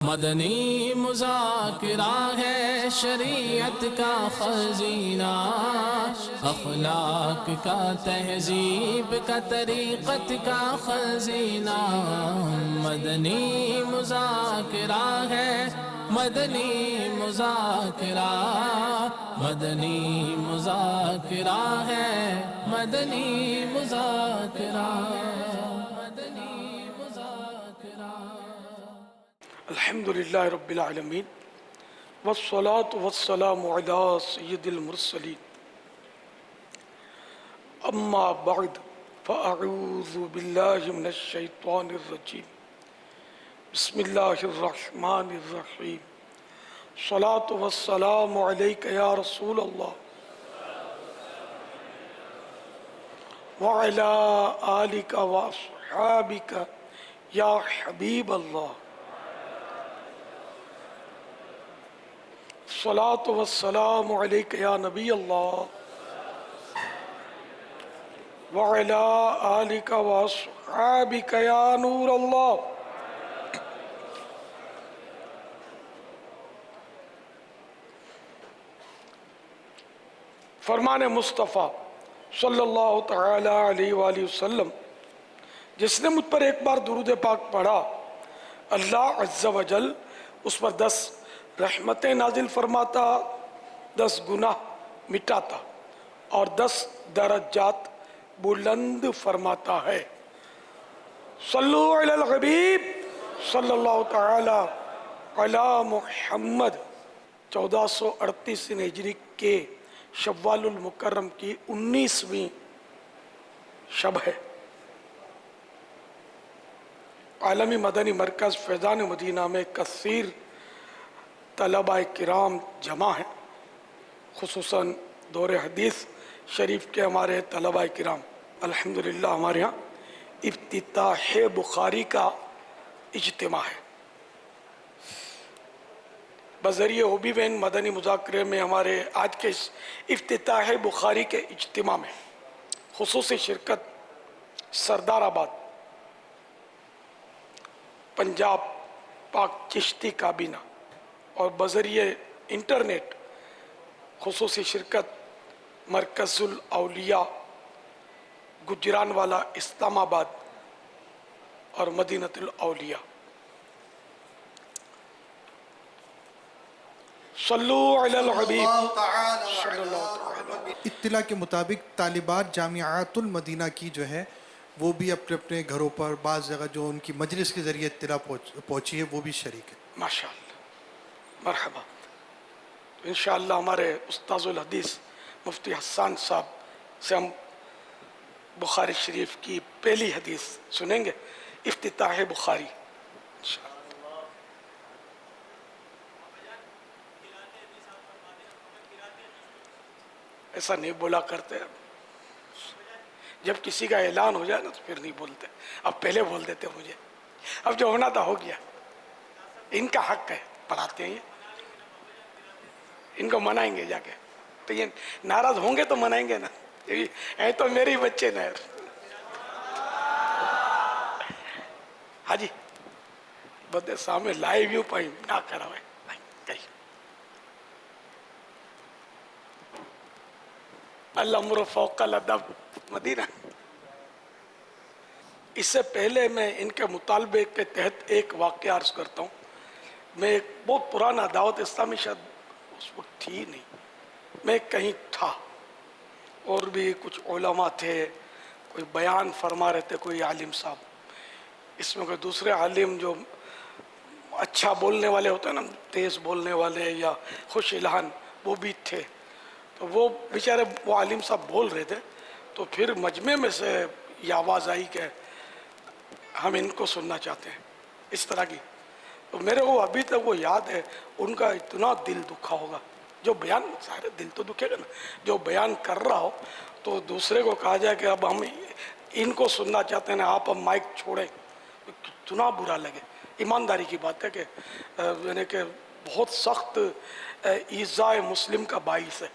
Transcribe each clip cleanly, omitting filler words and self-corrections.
مدنی مذاکرہ ہے شریعت کا خزینہ، اخلاق کا تہذیب کا طریقت کا خزینہ۔ مدنی مذاکرہ ہے، مدنی مذاکرہ، مدنی مذاکرہ ہے، مدنی مذاکرہ، مدنی مذاکرہ۔ الحمدللہ رب العالمین والصلاة والسلام علی سید المرسلین، اما بعد فاعوذ باللہ من الشیطان الرجیم، بسم اللہ الرحمن الرحیم۔ الصلاة والسلام علیک یا رسول اللہ وعلی آلک واصحابک یا حبیب اللہ۔ الصلاة والسلام علیک یا نبی اللہ وعلی آلک واصحابک یا نور اللہ۔ فرمان مصطفیٰ صلی اللہ تعالی علیہ وآلہ وسلم، جس نے مجھ پر ایک بار درود پاک پڑھا، اللہ عز و جل اس پر 10 رحمتیں نازل فرماتا، 10 گناہ مٹاتا اور 10 درجات بلند فرماتا ہے۔ صلو علی الحبیب صلی اللہ تعالی علی محمد۔ 1438 ہجری کے شوال المکرم کی 19ویں شب ہے۔ عالمی مدنی مرکز فیضان مدینہ میں کثیر طلبہ کرام جمع ہیں، خصوصاً دور حدیث شریف کے ہمارے طلبہ کرام۔ الحمدللہ ہمارے ہاں افتتاح بخاری کا اجتماع ہے۔ بذریعہ ہوبی وین مدنی مذاکرے میں ہمارے آج کے اس افتتاح بخاری کے اجتماع میں خصوصی شرکت سردار آباد پنجاب پاک چشتی کابینہ اور بذریعہ انٹرنیٹ خصوصی شرکت مرکز الاولیاء گجرانوالا اسلام آباد اور مدینۃ الاولیاء۔ صلو علی الحبیب صلی اللہ تعالی۔ اطلاع کے مطابق طالبات جامعات المدینہ کی جو ہے وہ بھی اپنے اپنے گھروں پر بعض جگہ جو ان کی مجلس کے ذریعے اطلاع پہنچی ہے وہ بھی شریک ہے۔ ماشاءاللہ، مرحبا۔ انشاءاللہ ہمارے استاذ الحدیث مفتی حسان صاحب سے ہم بخاری شریف کی پہلی حدیث سنیں گے، افتتاح بخاری انشاءاللہ۔ ایسا نہیں بولا کرتے، جب کسی کا اعلان ہو جائے نا تو پھر نہیں بولتے، اب پہلے بول دیتے مجھے، اب جو ہونا تھا ہو گیا، ان کا حق ہے، پڑھاتے ہیں یہ، ان کو منائیں گے جا کے، تو یہ ناراض ہوں گے تو منائیں گے نا، اے تو میری بچے نا۔ ہاں جی بدے سامنے لائیو یوں پائیں نہ کرا ہوئے الامر فوق الادب مدینہ۔ اس سے پہلے میں ان کے مطالبے کے تحت ایک واقعہ عرض کرتا ہوں۔ میں ایک بہت پرانا دعوت اسلامی شاید اس وقت تھی نہیں، میں کہیں تھا اور بھی کچھ علماء تھے، کوئی بیان فرما رہے تھے، کوئی عالم صاحب، اس میں کوئی دوسرے عالم جو اچھا بولنے والے ہوتے ہیں نا، تیز بولنے والے یا خوش الہان، وہ بھی تھے۔ تو وہ بیچارے وہ عالم صاحب بول رہے تھے، تو پھر مجمع میں سے یہ آواز آئی کہ ہم ان کو سننا چاہتے ہیں، اس طرح کی۔ تو میرے کو ابھی تک وہ یاد ہے، ان کا اتنا دل دکھا ہوگا، جو بیان، سارے دل تو دکھے گا نا، جو بیان کر رہا ہو تو دوسرے کو کہا جائے کہ اب ہم ان کو سننا چاہتے ہیں، آپ اب مائک چھوڑیں، کتنا برا لگے۔ ایمانداری کی بات ہے کہ یعنی کہ بہت سخت ایذاء مسلم کا باعث ہے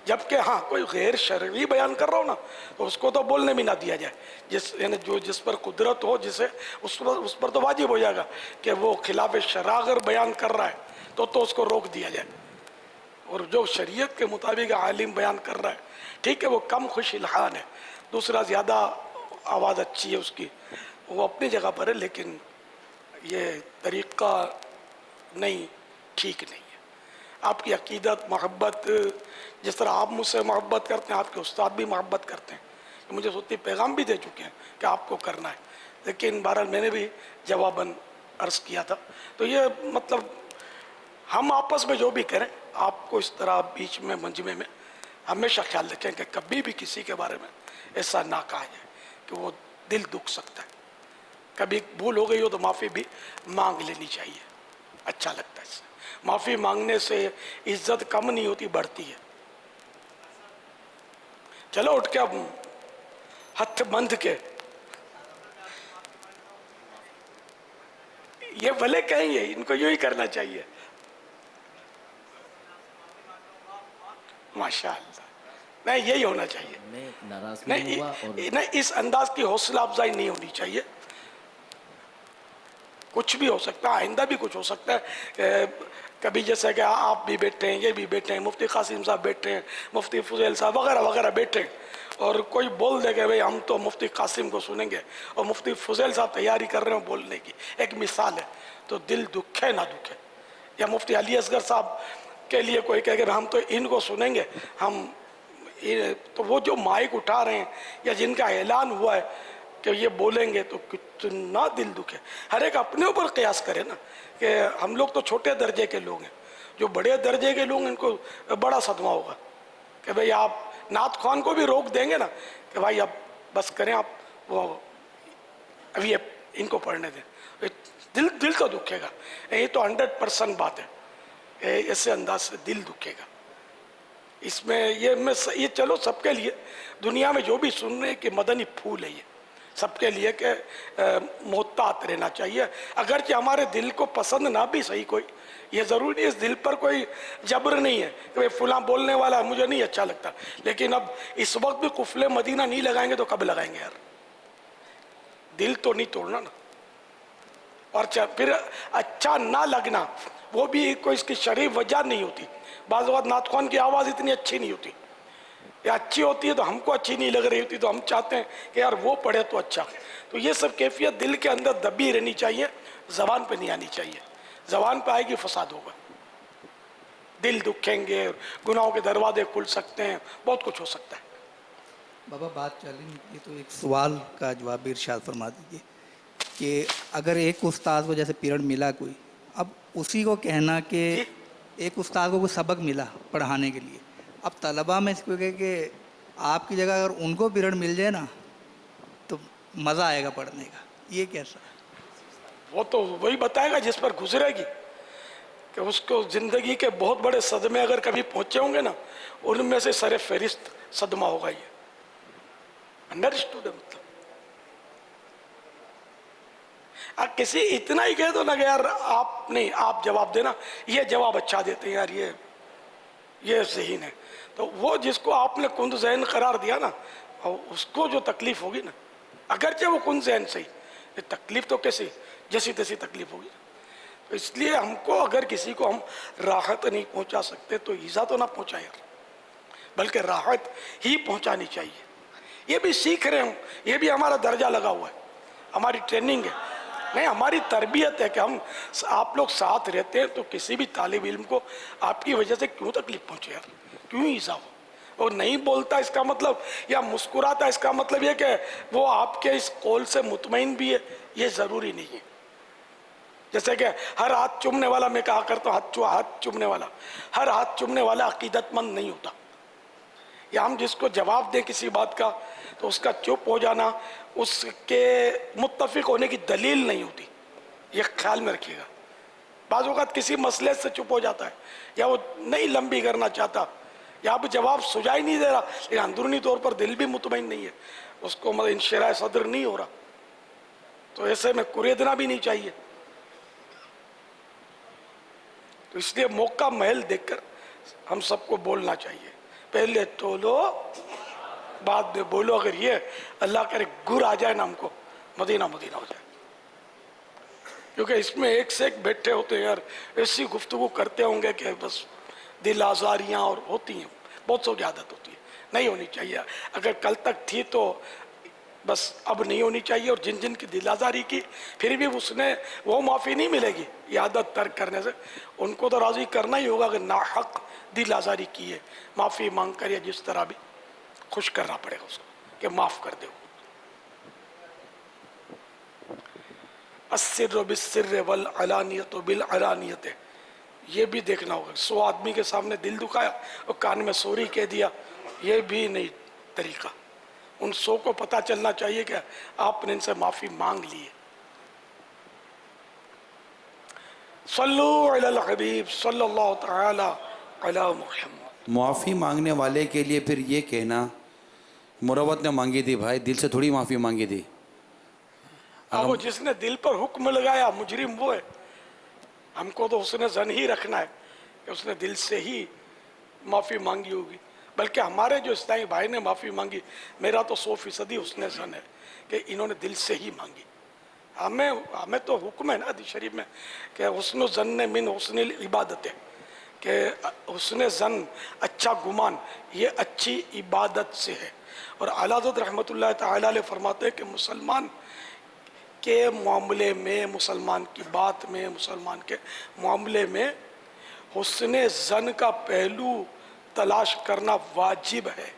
جبکہ ہاں کوئی غیر شرعی بیان کر رہا ہو نا تو اس کو تو بولنے بھی نہ دیا جائے، یعنی جس پر قدرت ہو جسے اس پر تو واجب ہو جائے گا کہ وہ خلاف شرع اگر بیان کر رہا ہے تو اس کو روک دیا جائے، اور جو شریعت کے مطابق عالم بیان کر رہا ہے ٹھیک ہے وہ کم خوش الحان ہے، دوسرا زیادہ آواز اچھی ہے اس کی، وہ اپنی جگہ پر ہے، لیکن یہ طریقہ نہیں، ٹھیک نہیں ہے۔ آپ کی عقیدت محبت، جس طرح آپ مجھ سے محبت کرتے ہیں آپ کے استاد بھی محبت کرتے ہیں، مجھے سوتی پیغام بھی دے چکے ہیں کہ آپ کو کرنا ہے، لیکن بہرحال میں نے بھی جواباً عرض کیا تھا۔ تو یہ مطلب ہم آپس میں جو بھی کریں آپ کو اس طرح بیچ میں منجمے میں ہمیشہ خیال رکھیں کہ کبھی بھی کسی کے بارے میں ایسا نہ کہا جائے کہ وہ دل دکھ سکتا ہے، کبھی بھول ہو گئی ہو تو معافی بھی مانگ لینی چاہیے، اچھا لگتا ہے اس سے، معافی مانگنے سے عزت کم نہیں ہوتی بڑھتی ہے۔ چلو اٹھ کے اب ہاتھ بندھ کے یہ بھلے کہیں گے، ان کو یوں ہی کرنا چاہیے، ماشاءاللہ، نہیں یہی ہونا چاہیے، میں ناراض نہیں ہوا اور نہیں اس انداز کی حوصلہ افزائی نہیں ہونی چاہیے، کچھ بھی ہو سکتا ہے، آئندہ بھی کچھ ہو سکتا ہے، کبھی جیسے کہ آپ بھی بیٹھے ہیں، یہ بھی بیٹھے ہیں، مفتی قاسم صاحب بیٹھے ہیں، مفتی فضیل صاحب وغیرہ وغیرہ بیٹھے ہیں، اور کوئی بول دے کہ بھئی ہم تو مفتی قاسم کو سنیں گے اور مفتی فضیل صاحب تیاری کر رہے ہیں بولنے کی، ایک مثال ہے، تو دل دکھے نہ دکھے، یا مفتی علی اصغر صاحب کے لیے کوئی کہے کہ ہم تو ان کو سنیں گے، تو وہ جو مائک اٹھا رہے ہیں یا جن کا اعلان ہوا ہے کہ یہ بولیں گے تو کتنا دل دکھے، ہر ایک اپنے اوپر قیاس کرے نا، کہ ہم لوگ تو چھوٹے درجے کے لوگ ہیں، جو بڑے درجے کے لوگ ہیں ان کو بڑا صدمہ ہوگا کہ بھئی آپ نعت خوان کو بھی روک دیں گے نا کہ بھائی اب بس کریں، آپ وہ ابھی ان کو پڑھنے دیں، دل تو دکھے گا، یہ تو 100% بات ہے، ایسے انداز سے دل دکھے گا، اس میں یہ چلو سب کے لیے دنیا میں جو بھی سن رہے کہ مدنی پھول ہے، یہ سب کے لیے کہ محتاط رہنا چاہیے، اگرچہ ہمارے دل کو پسند نہ بھی صحیح کوئی، یہ ضروری نہیں اس دل پر کوئی جبر نہیں ہے کہ فلاں بولنے والا مجھے نہیں اچھا لگتا، لیکن اب اس وقت بھی قفل مدینہ نہیں لگائیں گے تو کب لگائیں گے یار، دل تو نہیں توڑنا نا، اور پھر اچھا نہ لگنا وہ بھی کوئی اس کی شرعی وجہ نہیں ہوتی، بعض اوقات نعت خوان کی آواز اتنی اچھی نہیں ہوتی، یا اچھی ہوتی ہے تو ہم کو اچھی نہیں لگ رہی ہوتی تو ہم چاہتے ہیں کہ یار وہ پڑھے تو اچھا، تو یہ سب کیفیت دل کے اندر دبی رہنی چاہیے، زبان پہ نہیں آنی چاہیے، زبان پہ آئے گی فساد ہوگا، دل دکھیں گے، گناہوں کے دروازے کھل سکتے ہیں، بہت کچھ ہو سکتا ہے۔ بابا بات چلی نکلی تو ایک سوال کا جواب بھی ارشاد فرما دیجیے کہ اگر ایک استاد کو جیسے پیریڈ ملا کوئی، اب اسی کو کہنا کہ جی ایک استاد کو کوئی سبق ملا پڑھانے کے لیے، اب طلباء میں اس کو کہے کہ آپ کی جگہ اگر ان کو پیریڈ مل جائے نا تو مزہ آئے گا پڑھنے کا، یہ کیسا ہے؟ وہ تو وہی بتائے گا جس پر گزرے گی، کہ اس کو زندگی کے بہت بڑے صدمے اگر کبھی پہنچے ہوں گے نا، ان میں سے سر فہرست صدمہ ہوگا یہ، انڈرسٹوڈ ہے مطلب، کسی اتنا ہی کہہ دو نا کہ یار آپ نہیں، آپ جواب دینا، یہ جواب اچھا دیتے ہیں یار، یہ ذہین ہے، تو وہ جس کو آپ نے کند ذہن قرار دیا نا، اس کو جو تکلیف ہوگی نا، اگرچہ وہ کند ذہن سے ہی، تکلیف تو کیسی جیسی تیسی تکلیف ہوگی، تو اس لیے ہم کو اگر کسی کو ہم راحت نہیں پہنچا سکتے تو ایذا تو نہ پہنچائیں یار، بلکہ راحت ہی پہنچانی چاہیے، یہ بھی سیکھ رہے ہوں، یہ بھی ہمارا درجہ لگا ہوا ہے، ہماری ٹریننگ ہے، نہیں ہماری تربیت ہے کہ ہم آپ لوگ ساتھ رہتے ہیں تو کسی بھی طالب علم کو آپ کی وجہ سے کیوں تکلیف پہنچے یار، کیوں ایذا ہو، اور نہیں بولتا اس کا مطلب یا مسکراتا اس کا مطلب یہ کہ وہ آپ کے اس قول سے مطمئن بھی ہے، یہ ضروری نہیں ہے، جیسے کہ ہر ہاتھ چومنے والا، میں کہا کرتا ہوں ہاتھ چومنے والا، ہر ہاتھ چومنے والا عقیدت مند نہیں ہوتا، یا ہم جس کو جواب دیں کسی بات کا تو اس کا چپ ہو جانا اس کے متفق ہونے کی دلیل نہیں ہوتی، یہ خیال میں رکھیے گا، بعض اوقات کسی مسئلے سے چپ ہو جاتا ہے یا وہ نہیں لمبی کرنا چاہتا یا اب جواب سجائی نہیں دے رہا لیکن اندرونی طور پر دل بھی مطمئن نہیں ہے، اس کو انشراح صدر نہیں ہو رہا، تو ایسے میں کریدنا بھی نہیں چاہیے، تو اس لیے موقع محل دیکھ کر ہم سب کو بولنا چاہیے، پہلے تولو بعد میں بولو. اگر یہ اللہ کرے گر آ جائے نا ہم کو, مدینہ مدینہ ہو جائے. کیونکہ اس میں ایک سے ایک بیٹھے ہوتے ہیں یار, ایسی گفتگو کرتے ہوں گے کہ بس دل آزاریاں اور ہوتی ہیں, بہت سو کی عادت ہوتی ہے, نہیں ہونی چاہیے. اگر کل تک تھی تو بس اب نہیں ہونی چاہیے. اور جن جن کی دل آزاری کی پھر بھی اس نے وہ معافی نہیں ملے گی یہ عادت ترک کرنے سے. ان کو تو راضی کرنا ہی ہوگا. اگر ناحق دل آزاری کی ہے, معافی مانگ کر یا جس طرح بھی خوش کرنا پڑے گا اس کو کہ معاف کر دے. السر بالسر والعلانیت بالعلانیت, یہ بھی دیکھنا ہوگا. 100 آدمی کے سامنے دل دکھایا اور کان میں سوری کہہ دیا, یہ بھی نہیں طریقہ. ان 100 کو پتہ چلنا چاہیے کہ آپ نے ان سے معافی مانگ لی ہے. صلو علی الحبیب صلی اللہ تعالی علی محمد. معافی مانگنے والے کے لیے پھر یہ کہنا مروت نے مانگی تھی بھائی, دل سے تھوڑی معافی مانگی تھی. اب وہ جس نے دل پر حکم لگایا مجرم وہ ہے. ہم کو تو اس نے زن ہی رکھنا ہے کہ اس نے دل سے ہی معافی مانگی ہوگی. بلکہ ہمارے جو اسلامی بھائی نے معافی مانگی, میرا تو 100% اس نے زن ہے کہ انہوں نے دل سے ہی مانگی. ہمیں تو حکم ہے نا حدیث شریف میں کہ حسن الظن من حسن العبادت ہے, کہ حسن ظن اچھا گمان یہ اچھی عبادت سے ہے. اور اعلیٰ حضرت رحمۃ اللہ تعالیٰ علیہ فرماتے ہیں کہ مسلمان کے معاملے میں, مسلمان کی بات میں, مسلمان کے معاملے میں حسن ظن کا پہلو تلاش کرنا واجب ہے.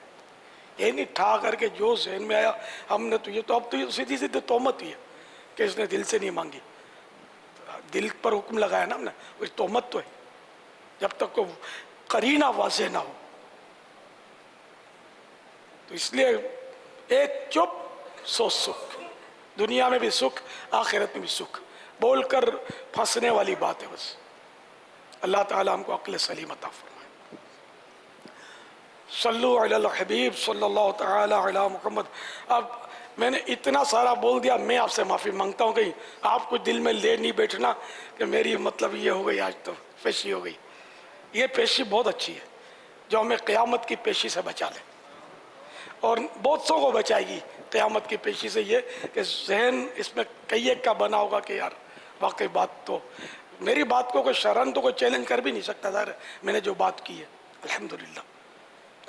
یہ نہیں ٹھا کر کے جو ذہن میں آیا ہم نے تو یہ تو اب تو یہ سیدھی سیدھی تہمت ہی ہے کہ اس نے دل سے نہیں مانگی. دل پر حکم لگایا نا ہم نے, وہ تہمت تو ہے جب تک کو قرینہ واضح نہ ہو. تو اس لیے ایک چپ 100 سکھ, دنیا میں بھی سکھ آخرت میں بھی سکھ. بول کر پھنسنے والی بات ہے بس. اللہ تعالی ہم کو عقل سلیم عطا فرمائے. صلو علی الحبیب صلی اللہ تعالی علی محمد. اب میں نے اتنا سارا بول دیا, میں آپ سے معافی مانگتا ہوں. کہیں آپ کو دل میں لے نہیں بیٹھنا کہ میری مطلب یہ ہو گئی, آج تو پیشی ہو گئی. یہ پیشی بہت اچھی ہے جو ہمیں قیامت کی پیشی سے بچا لے, اور بہت سو کو بچائے گی قیامت کی پیشی سے. یہ کہ ذہن اس میں کئی ایک کا بنا ہوگا کہ یار واقعی بات تو میری بات کو کوئی شرن تو کوئی چیلنج کر بھی نہیں سکتا. ظاہر میں نے جو بات کی ہے الحمدللہ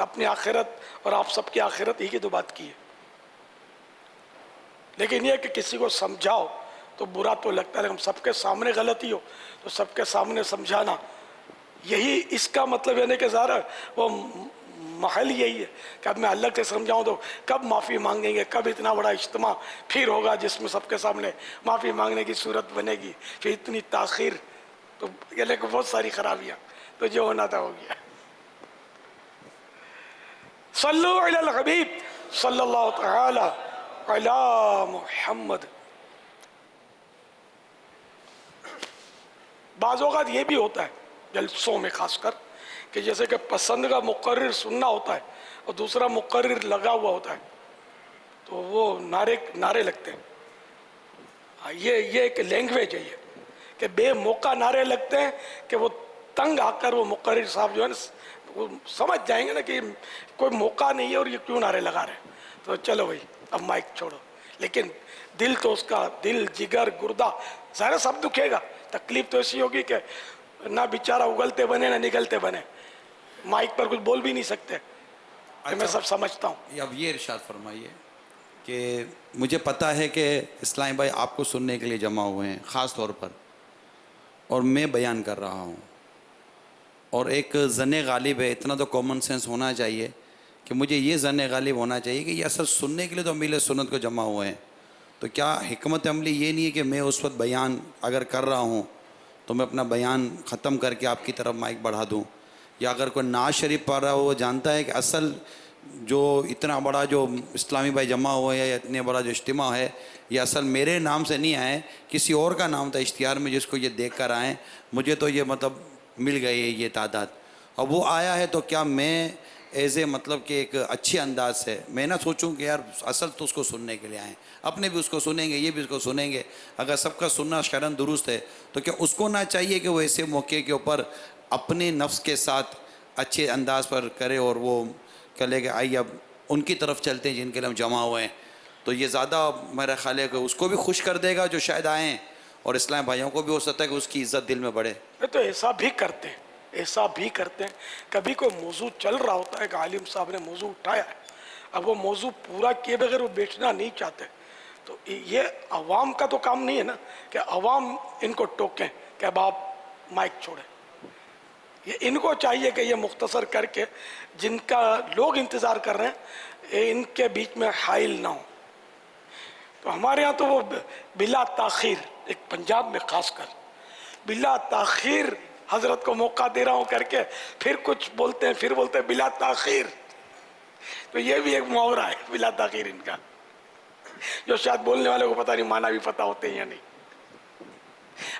اپنی آخرت اور آپ سب کی آخرت ہی کی تو بات کی ہے. لیکن یہ کہ کسی کو سمجھاؤ تو برا تو لگتا ہے, لیکن سب کے سامنے غلطی ہو تو سب کے سامنے سمجھانا, یہی اس کا مطلب یعنی کہ ظاہر وہ محل یہی ہے کہ اب میں الگ سے سمجھاؤں تو کب معافی مانگیں گے, کب اتنا بڑا اجتماع پھر ہوگا جس میں سب کے سامنے معافی مانگنے کی صورت بنے گی, پھر اتنی تاخیر. تو یعنی کہ بہت ساری خرابیاں, تو جو ہونا تھا ہو گیا. صلو علی الحبیب صلی اللہ تعالی علی محمد. بعض اوقات یہ بھی ہوتا ہے جلسوں میں خاص کر کہ جیسے کہ پسند کا مقرر سننا ہوتا ہے اور دوسرا مقرر لگا ہوا ہوتا ہے, تو وہ نعرے لگتے ہیں. یہ ایک لینگویج ہے یہ کہ بے موقع نعرے لگتے ہیں کہ وہ تنگ آ کر وہ مقرر صاحب جو ہے نا وہ سمجھ جائیں گے نا کہ کوئی موقع نہیں ہے اور یہ کیوں نعرے لگا رہے ہیں, تو چلو بھائی اب مائک چھوڑو. لیکن دل تو اس کا دل جگر گردہ ظاہر سب دکھے گا. تکلیف تو ایسی ہوگی کہ نہ بیچارہ اگلتے بنے نہ نگلتے بنے, مائک پر کچھ بول بھی نہیں سکتے. میں سب سمجھتا ہوں. اب یہ ارشاد فرمائیے کہ مجھے پتہ ہے کہ اسلامی بھائی آپ کو سننے کے لیے جمع ہوئے ہیں خاص طور پر, اور میں بیان کر رہا ہوں, اور ایک ظن غالب ہے, اتنا تو کامن سینس ہونا چاہیے کہ مجھے یہ ظن غالب ہونا چاہیے کہ یہ اصل سننے کے لیے تو امیل سنت کو جمع ہوئے ہیں. تو کیا حکمت عملی یہ نہیں ہے کہ میں اس وقت بیان اگر کر رہا ہوں تو میں اپنا بیان ختم کر کے آپ کی طرف مائک بڑھا دوں, یا اگر کوئی نعت شریف پڑھ رہا ہو وہ جانتا ہے کہ اصل جو اتنا بڑا جو اسلامی بھائی جمع ہوئے ہیں یا اتنے بڑا جو اجتماع ہے یہ اصل میرے نام سے نہیں آئے, کسی اور کا نام تھا اشتہار میں جس کو یہ دیکھ کر آئیں, مجھے تو یہ مطلب مل گئی ہے یہ تعداد, اور وہ آیا ہے. تو کیا میں ایز اے مطلب کہ ایک اچھے انداز سے میں نہ سوچوں کہ یار اصل تو اس کو سننے کے لیے آئیں, اپنے بھی اس کو سنیں گے یہ بھی اس کو سنیں گے. اگر سب کا سننا شرعاً درست ہے تو کیا اس کو نہ چاہیے کہ وہ ایسے موقع کے اوپر اپنے نفس کے ساتھ اچھے انداز پر کرے اور وہ کہہ لے کہ آئیے اب ان کی طرف چلتے ہیں جن کے لیے ہم جمع ہوئے ہیں، تو یہ زیادہ میرا خیال ہے کہ اس کو بھی خوش کر دے گا جو شاید آئے ہیں، اور اسلام بھائیوں کو بھی ہو سکتا ہے کہ اس کی عزت دل میں بڑھے۔ یہ تو ایسا بھی کرتے ہیں، ایسا بھی کرتے ہیں، کبھی کوئی موضوع چل رہا ہوتا ہے کہ عالم صاحب نے موضوع اٹھایا ہے، اب وہ موضوع پورا کیے بغیر وہ بیٹھنا نہیں چاہتے، تو یہ عوام کا تو کام نہیں ہے نا کہ عوام ان کو ٹوکیں کہ اب آپ مائک چھوڑیں، یہ ان کو چاہیے کہ یہ مختصر کر کے جن کا لوگ انتظار کر رہے ہیں ان کے بیچ میں حائل نہ ہو۔ تو ہمارے ہاں تو وہ بلا تاخیر، ایک پنجاب میں خاص کر بلا تاخیر حضرت کو موقع دے رہا ہوں کر کے پھر کچھ بولتے ہیں، پھر بولتے ہیں بلا تاخیر، تو یہ بھی ایک محاورہ ہے بلا تاخیر ان کا، جو شاید بولنے والے کو پتہ نہیں معنی بھی پتہ ہوتے ہیں یا نہیں۔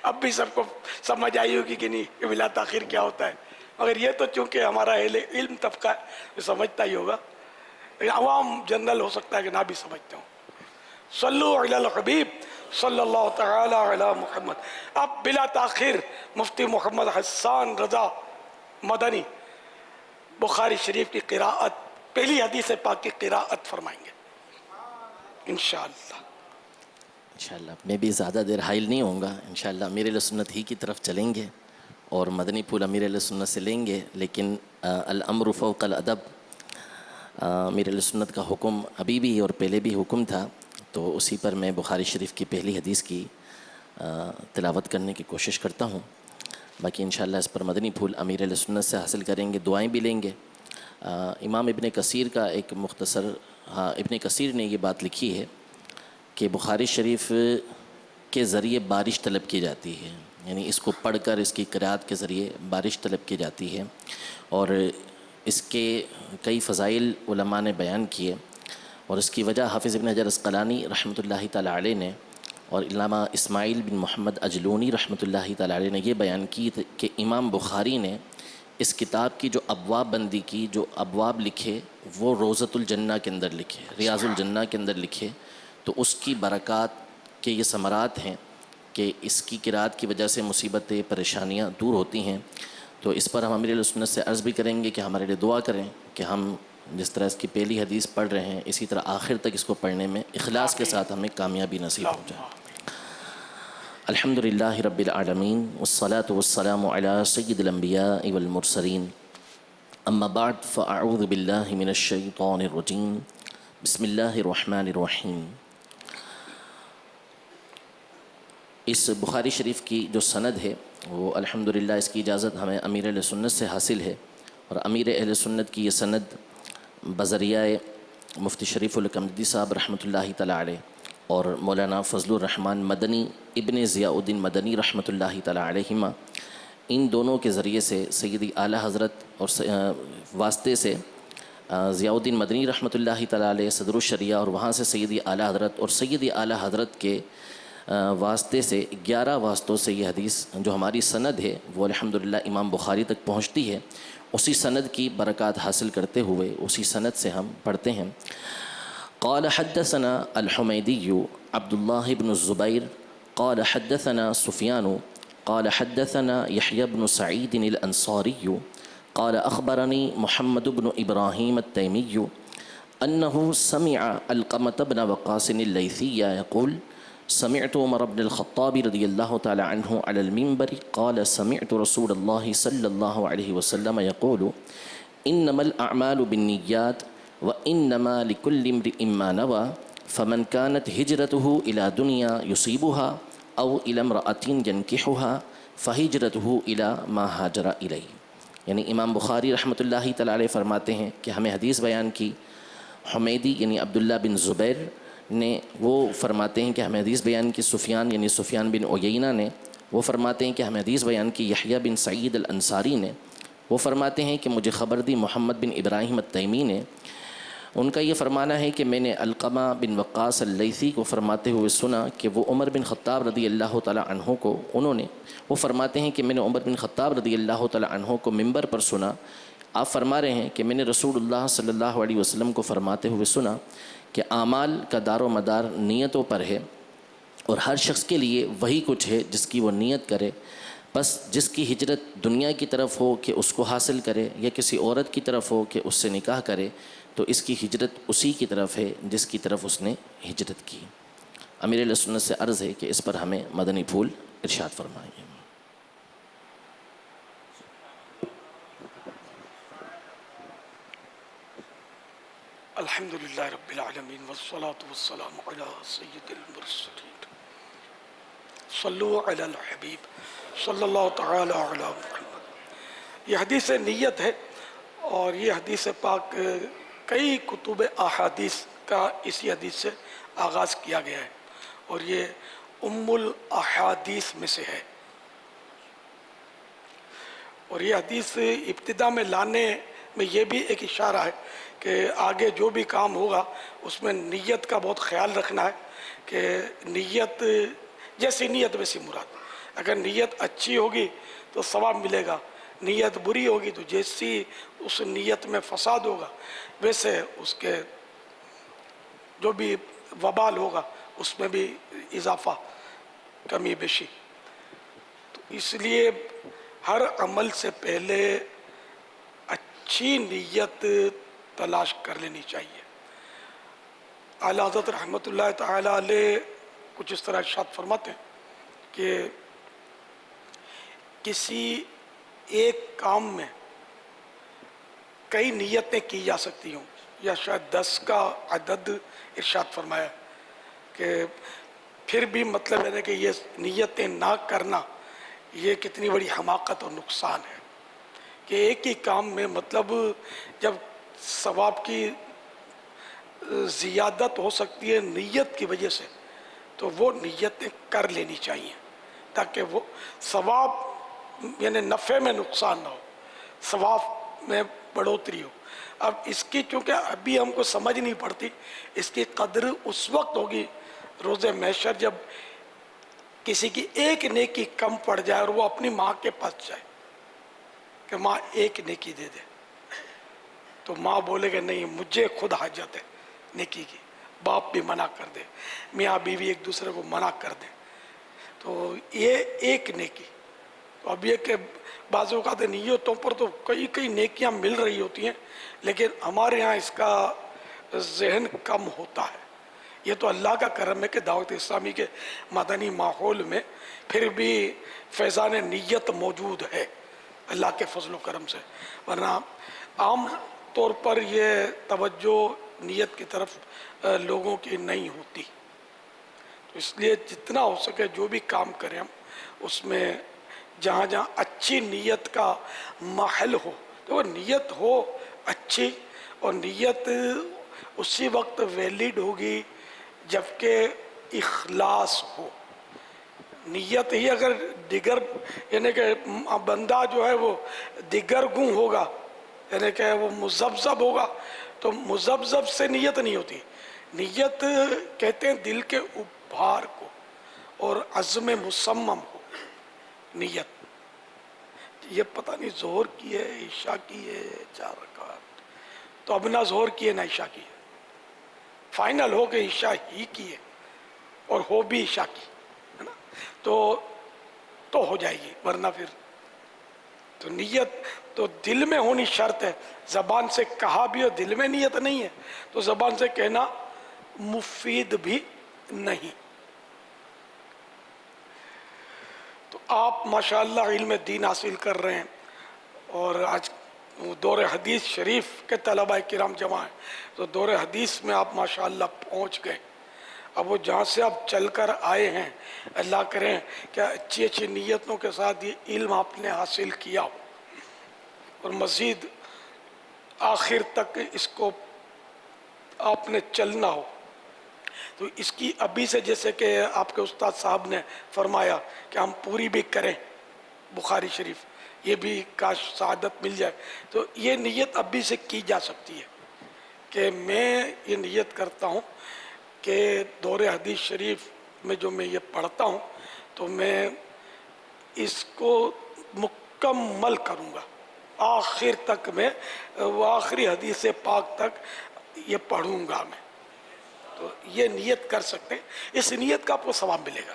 اب بھی سب کو سمجھ آئی ہوگی کہ نہیں کہ بلا تاخیر کیا ہوتا ہے، مگر یہ تو چونکہ ہمارا علم طبقہ ہے یہ سمجھتا ہی ہوگا، لیکن عوام جنرل ہو سکتا ہے کہ نہ بھی سمجھتے ہوں۔ صلو علی الحبیب صلی اللہ تعالی علی محمد۔ اب بلا تاخیر مفتی محمد حسان رضا مدنی بخاری شریف کی قراءت، پہلی حدیث پاک کی قراءت فرمائیں گے انشاءاللہ۔ انشاءاللہ میں بھی زیادہ دیر حائل نہیں ہوں گا، انشاءاللہ امیر اہل سنت ہی کی طرف چلیں گے اور مدنی پھول امیر اہل سنت سے لیں گے، لیکن الامر فوق الادب، امیر اہل سنت کا حکم ابھی بھی اور پہلے بھی حکم تھا، تو اسی پر میں بخاری شریف کی پہلی حدیث کی تلاوت کرنے کی کوشش کرتا ہوں، باقی انشاءاللہ اس پر مدنی پھول امیر اہل سنت سے حاصل کریں گے، دعائیں بھی لیں گے۔ امام ابن کثیر کا ایک مختصر، ابن کثیر نے یہ بات لکھی ہے کہ بخاری شریف کے ذریعے بارش طلب کی جاتی ہے، یعنی اس کو پڑھ کر اس کی قرأت کے ذریعے بارش طلب کی جاتی ہے، اور اس کے کئی فضائل علماء نے بیان کیے، اور اس کی وجہ حافظ ابن حجر عسقلانی رحمۃ اللہ تعالیٰ علیہ نے اور علامہ اسماعیل بن محمد اجلونی رحمۃ اللہ تعالیٰ علیہ نے یہ بیان کی کہ امام بخاری نے اس کتاب کی جو ابواب بندی کی، جو ابواب لکھے وہ روضۃ الجنہ کے اندر لکھے، ریاض الجنہ کے اندر لکھے، تو اس کی برکات کے یہ ثمرات ہیں کہ اس کی قرأت کی وجہ سے مصیبتیں پریشانیاں دور ہوتی ہیں۔ تو اس پر ہم امیر اہل سنت سے عرض بھی کریں گے کہ ہمارے لیے دعا کریں کہ ہم جس طرح اس کی پہلی حدیث پڑھ رہے ہیں اسی طرح آخر تک اس کو پڑھنے میں اخلاص کے ساتھ ہمیں کامیابی نصیب ہو جائے۔ الحمدللہ رب العالمین والصلاة والسلام علی سید الانبیاء والمرسلین، اما بعد فاعوذ باللہ من الشیطان الرجیم، بسم اللہ الرحمن الرحیم۔ اس بخاری شریف کی جو سند ہے وہ الحمدللہ اس کی اجازت ہمیں امیر اہل سنت سے حاصل ہے، اور امیر اہل سنت کی یہ سند بذریعہ مفتی شریف الکمدی صاحب رحمۃ اللہ تعالیٰ علیہ اور مولانا فضل الرحمن مدنی ابن ضیاء الدین مدنی رحمۃ اللہ تعالیٰ علیہما، ان دونوں کے ذریعے سے سیدی اعلیٰ حضرت اور واسطے سے ضیاء الدین مدنی رحمۃ اللہ تعالیٰ علیہ صدر الشریعہ، اور وہاں سے سیدی اعلیٰ حضرت اور سیدی اعلیٰ حضرت کے واسطے سے 11 واسطوں سے یہ حدیث جو ہماری سند ہے وہ الحمدللہ امام بخاری تک پہنچتی ہے، اسی سند کی برکات حاصل کرتے ہوئے اسی سند سے ہم پڑھتے ہیں۔ قال حدثنا الحمیدی عبد اللہ بن الزبیر قال حدثنا سفیان قال حدثنا یحیی بن سعید الانصاری قال اخبرنی محمد بن ابراہیم التیمی انه سمع علقمة بن وقاص اللیثی یقول سمعت عمر بن الخطاب رضی اللہ تعالی عنہ على المنبر قال سمعت رسول اللہ صلی اللہ علیہ وسلم یقول انما الاعمال بالنیات وانما لكل امرئ ما نوى فمن كانت هجرته الى دنیا يصيبها او الى امرأة ينكحها فهجرته الى ما هاجر الیہ۔ یعنی امام بخاری رحمۃ اللہ تعالی علیہ فرماتے ہیں کہ ہمیں حدیث بیان کی حمیدی یعنی عبداللہ بن زبیر نے، وہ فرماتے ہیں کہ ہمیں حدیث بیان کی سفیان یعنی سفیان بن عیینہ نے، وہ فرماتے ہیں کہ ہمیں حدیث بیان کی یحییٰ بن سعید الانصاری نے، وہ فرماتے ہیں کہ مجھے خبر دی محمد بن ابراہیم التیمی نے۔ ان کا یہ فرمانا ہے کہ میں نے علقمہ بن وقاص اللیثی کو فرماتے ہوئے سنا کہ وہ عمر بن خطاب رضی اللہ تعالی عنہ کو وہ فرماتے ہیں کہ میں نے عمر بن خطاب رضی اللہ تعالی عنہ کو منبر پر سنا، آپ فرما رہے ہیں کہ میں نے رسول اللہ صلی اللہ علیہ وسلم کو فرماتے ہوئے سنا کہ اعمال کا دار و مدار نیتوں پر ہے، اور ہر شخص کے لیے وہی کچھ ہے جس کی وہ نیت کرے، بس جس کی ہجرت دنیا کی طرف ہو کہ اس کو حاصل کرے یا کسی عورت کی طرف ہو کہ اس سے نکاح کرے تو اس کی ہجرت اسی کی طرف ہے جس کی طرف اس نے ہجرت کی۔ امیر اہل سنت سے عرض ہے کہ اس پر ہمیں مدنی پھول ارشاد فرمائیں۔ الحمدللہ رب العالمین والصلاة والسلام علی سید المرسلین صلو علی الحبیب صلی اللہ تعالی علی محمد۔ یہ حدیث نیت ہے اور یہ حدیث پاک کئی کتب احادیث کا اسی حدیث سے آغاز کیا گیا ہے اور یہ ام الاحادیث میں سے ہے، اور یہ حدیث ابتدا میں لانے میں یہ بھی ایک اشارہ ہے کہ آگے جو بھی کام ہوگا اس میں نیت کا بہت خیال رکھنا ہے کہ نیت جیسی نیت ویسی مراد۔ اگر نیت اچھی ہوگی تو ثواب ملے گا، نیت بری ہوگی تو جیسی اس نیت میں فساد ہوگا ویسے اس کے جو بھی وبال ہوگا اس میں بھی اضافہ کمی بیشی۔ تو اس لیے ہر عمل سے پہلے اچھی نیت تلاش کر لینی چاہیے۔ اعلیٰ حضرت رحمۃ اللہ تعالی علیہ کچھ اس طرح ارشاد فرماتے ہیں کہ کسی ایک کام میں کئی نیتیں کی جا سکتی ہوں، یا شاید 10 کا عدد ارشاد فرمایا کہ پھر بھی مطلب ہے کہ یہ نیتیں نہ کرنا یہ کتنی بڑی حماقت اور نقصان ہے کہ ایک ہی کام میں مطلب جب ثواب کی زیادت ہو سکتی ہے نیت کی وجہ سے تو وہ نیتیں کر لینی چاہیے تاکہ وہ ثواب یعنی نفع میں نقصان نہ ہو، ثواب میں بڑھوتری ہو۔ اب اس کی چونکہ ابھی ہم کو سمجھ نہیں پڑتی، اس کی قدر اس وقت ہوگی روز محشر جب کسی کی ایک نیکی کم پڑ جائے اور وہ اپنی ماں کے پاس جائے کہ ماں ایک نیکی دے دے، تو ماں بولے کہ نہیں مجھے خود حاجت ہے نیکی کی، باپ بھی منع کر دے، میاں بیوی ایک دوسرے کو منع کر دے، تو یہ ایک نیکی۔ تو اب یہ کہ بعض اوقات نیتوں پر تو کئی نیکیاں مل رہی ہوتی ہیں لیکن ہمارے یہاں اس کا ذہن کم ہوتا ہے۔ یہ تو اللہ کا کرم ہے کہ دعوت اسلامی کے مدنی ماحول میں پھر بھی فیضان نیت موجود ہے اللہ کے فضل و کرم سے، ورنہ عام طور پر یہ توجہ نیت کی طرف لوگوں کی نہیں ہوتی۔ تو اس لیے جتنا ہو سکے جو بھی کام کریں ہم اس میں جہاں جہاں اچھی نیت کا محل ہو تو وہ نیت ہو اچھی، اور نیت اسی وقت ویلڈ ہوگی جبکہ اخلاص ہو۔ نیت ہی اگر دیگر یعنی کہ بندہ جو ہے وہ دیگر گوں ہوگا یعنی کہ وہ مذبذب ہوگا تو مذبذب سے نیت نہیں ہوتی۔ نیت کہتے ہیں دل کے ابھار کو اور عزم مصمم ہو نیت۔ یہ پتہ نہیں ظہر کی ہے عشاء کی ہے 4 رکعت، تو اب نہ ظہر کی ہے نہ عشاء کی ہے، فائنل ہو کہ عشاء ہی کی ہے اور ہو بھی عشاء کی ہے نا، تو ہو جائے گی، ورنہ پھر تو نیت تو دل میں ہونی شرط ہے۔ زبان سے کہا بھی اور دل میں نیت نہیں ہے تو زبان سے کہنا مفید بھی نہیں۔ تو آپ ماشاءاللہ علم دین حاصل کر رہے ہیں اور آج دور حدیث شریف کے طلبہ کرام جمع ہیں، تو دور حدیث میں آپ ماشاءاللہ پہنچ گئے۔ اب وہ جہاں سے آپ چل کر آئے ہیں اللہ کریں کہ اچھی اچھی نیتوں کے ساتھ یہ علم آپ نے حاصل کیا ہو اور مزید آخر تک اس کو آپ نے چلنا ہو۔ تو اس کی ابھی سے جیسے کہ آپ کے استاد صاحب نے فرمایا کہ ہم پوری بھی کریں بخاری شریف، یہ بھی کاش سعادت مل جائے، تو یہ نیت ابھی سے کی جا سکتی ہے کہ میں یہ نیت کرتا ہوں کہ دور حدیث شریف میں جو میں یہ پڑھتا ہوں تو میں اس کو مکمل کروں گا، آخر تک میں وہ آخری حدیث پاک تک یہ پڑھوں گا میں۔ تو یہ نیت کر سکتے ہیں، اس نیت کا آپ کو ثواب ملے گا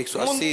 180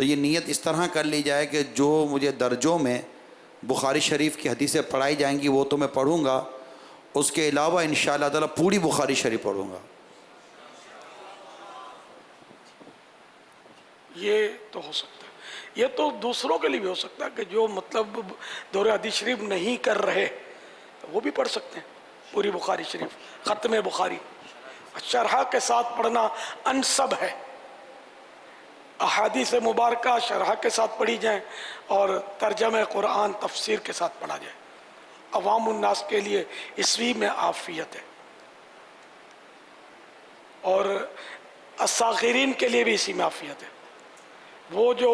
تو یہ نیت اس طرح کر لی جائے کہ جو مجھے درجوں میں بخاری شریف کی حدیثیں پڑھائی جائیں گی وہ تو میں پڑھوں گا، اس کے علاوہ انشاءاللہ تعالیٰ پوری بخاری شریف پڑھوں گا۔ یہ تو ہو سکتا ہے، یہ تو دوسروں کے لیے بھی ہو سکتا ہے کہ جو مطلب دورہ حدیث شریف نہیں کر رہے وہ بھی پڑھ سکتے ہیں پوری بخاری شریف، ختم بخاری شرح کے ساتھ پڑھنا انسب ہے۔ احادیث مبارکہ شرح کے ساتھ پڑھی جائیں اور ترجمہ قرآن تفسیر کے ساتھ پڑھا جائے، عوام الناس کے لیے اسی میں عافیت ہے، اور الصاغرین کے لیے بھی اسی میں عافیت ہے۔ وہ جو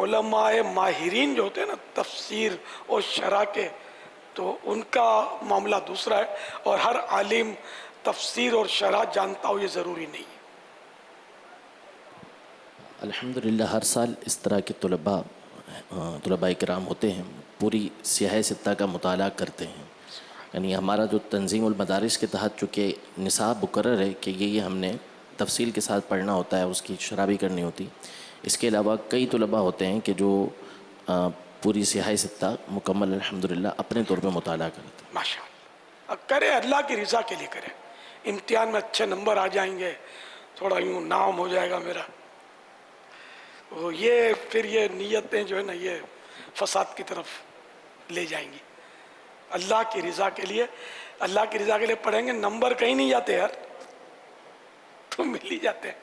علماء ماہرین جو ہوتے ہیں نا تفسیر اور شرح کے، تو ان کا معاملہ دوسرا ہے، اور ہر عالم تفسیر اور شرح جانتا ہو یہ ضروری نہیں ہے۔ الحمدللہ ہر سال اس طرح کے طلباء کرام ہوتے ہیں، پوری سیاہ ستہ کا مطالعہ کرتے ہیں۔ یعنی ہمارا جو تنظیم المدارس کے تحت چونکہ نصاب مقرر ہے کہ یہ ہم نے تفصیل کے ساتھ پڑھنا ہوتا ہے، اس کی شرح بھی کرنی ہوتی، اس کے علاوہ کئی طلباء ہوتے ہیں کہ جو پوری سیاہ ستہ مکمل الحمدللہ اپنے طور پہ مطالعہ کرتے ہیں۔ ماشاءاللہ کرے، اللہ کی رضا کے لیے کرے، امتحان میں اچھے نمبر آ جائیں گے، تھوڑا یوں نام ہو جائے گا میرا، یہ پھر یہ نیتیں جو ہے نا یہ فساد کی طرف لے جائیں گی۔ اللہ کی رضا کے لیے، اللہ کی رضا کے لیے پڑھیں گے، نمبر کہیں نہیں جاتے یار، تو مل ہی جاتے ہیں۔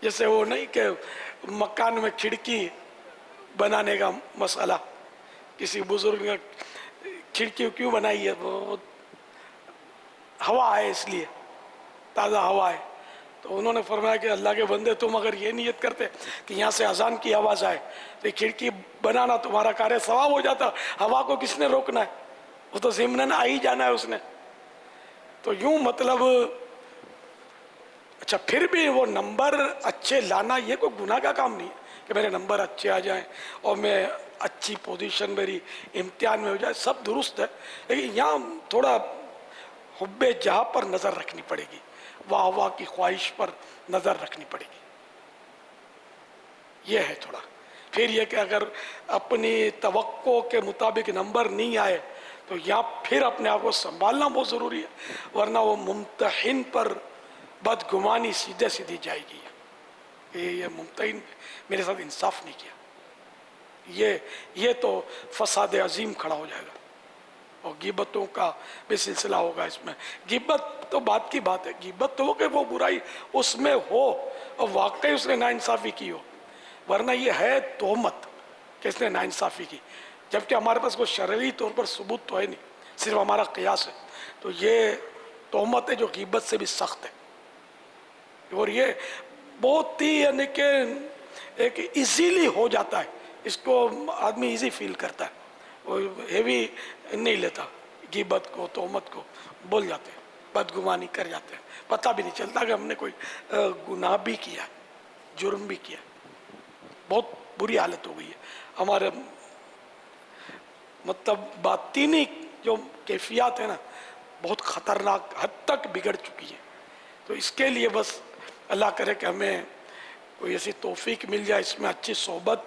جیسے وہ نہیں کہ مکان میں کھڑکی بنانے کا مسئلہ، کسی بزرگ نے کھڑکی کیوں بنائی ہے، وہ ہوا ہے اس لیے، تازہ ہوا ہے، تو انہوں نے فرمایا کہ اللہ کے بندے تم اگر یہ نیت کرتے کہ یہاں سے اذان کی آواز آئے تو یہ کھڑکی بنانا تمہارا کار ثواب ہو جاتا، ہوا کو کس نے روکنا ہے، وہ تو ضمناً آ ہی جانا ہے اس نے۔ تو یوں مطلب اچھا پھر بھی وہ نمبر اچھے لانا یہ کوئی گناہ کا کام نہیں ہے کہ میرے نمبر اچھے آ جائیں اور میں اچھی پوزیشن میری امتحان میں ہو جائے، سب درست ہے، لیکن یہاں تھوڑا حب جہاں پر نظر رکھنی پڑے گی، واہ واہ کی خواہش پر نظر رکھنی پڑے گی، یہ ہے تھوڑا۔ پھر یہ کہ اگر اپنی توقع کے مطابق نمبر نہیں آئے تو یہاں پھر اپنے آپ کو سنبھالنا بہت ضروری ہے، ورنہ وہ ممتحن پر بدگمانی سیدھے سیدھی جائے گی کہ یہ ممتحن میرے ساتھ انصاف نہیں کیا، یہ تو فساد عظیم کھڑا ہو جائے گا، اور غیبتوں کا بھی سلسلہ ہوگا اس میں۔ غیبت تو بات کی بات ہے، غیبت تو ہو کہ وہ برائی اس میں ہو اور واقعی اس نے ناانصافی کی ہو، ورنہ یہ ہے تہمت کہ اس نے ناانصافی کی، جبکہ ہمارے پاس کوئی شرعی طور پر ثبوت تو ہے نہیں، صرف ہمارا قیاس ہے، تو یہ تہمت ہے جو غیبت سے بھی سخت ہے، اور یہ بہت ہی یعنی کہ ایک ایزیلی ہو جاتا ہے، اس کو آدمی ایزی فیل کرتا ہے، وہ ہیوی نہیں لیتا، غیبت کو تہمت کو بول جاتے ہیں، بدگمانی کر جاتے ہیں، پتہ بھی نہیں چلتا کہ ہم نے کوئی گناہ بھی کیا ہے، جرم بھی کیا ہے۔ بہت بری حالت ہو گئی ہے ہمارے مطلب باطینی جو کیفیات ہے نا بہت خطرناک حد تک بگڑ چکی ہے، تو اس کے لیے بس اللہ کرے کہ ہمیں کوئی ایسی توفیق مل جائے، اس میں اچھی صحبت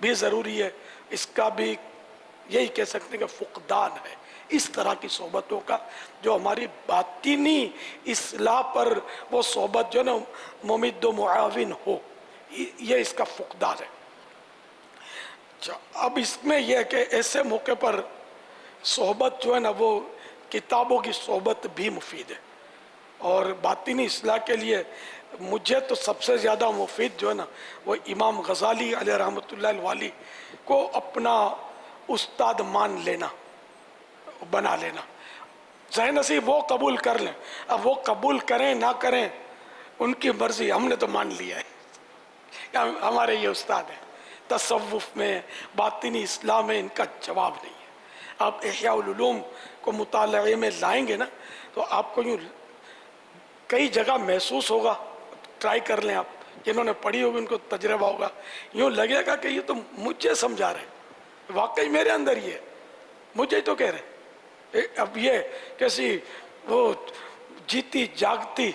بھی ضروری ہے، اس کا بھی یہی کہہ سکتے ہیں کہ فقدان ہے اس طرح کی صحبتوں کا، جو ہماری باطینی اصلاح پر وہ صحبت جو ہے نا ممد و معاون ہو، یہ اس کا فقدان ہے۔ اچھا اب اس میں یہ ہے کہ ایسے موقع پر صحبت جو ہے نا وہ کتابوں کی صحبت بھی مفید ہے، اور باطنی اصلاح کے لیے مجھے تو سب سے زیادہ مفید جو ہے نا وہ امام غزالی علیہ رحمۃ اللہ الوالی کو اپنا استاد مان لینا، بنا لینا، ظاہر نصیب وہ قبول کر لیں، اب وہ قبول کریں نہ کریں ان کی مرضی، ہم نے تو مان لیا ہے کہ ہمارے یہ استاد ہیں۔ تصوف میں باطنی اصلاح میں ان کا جواب نہیں ہے۔ آپ احیاء العلوم کو مطالعے میں لائیں گے نا تو آپ کو یوں کئی جگہ محسوس ہوگا، ٹرائی کر لیں آپ، جنہوں نے پڑھی ہوگی ان کو تجربہ ہوگا، یوں لگے گا کہ یہ تو مجھے سمجھا رہے، واقعی میرے اندر یہ ہے، مجھے تو کہہ رہے۔ اب یہ کیسی وہ جیتی جاگتی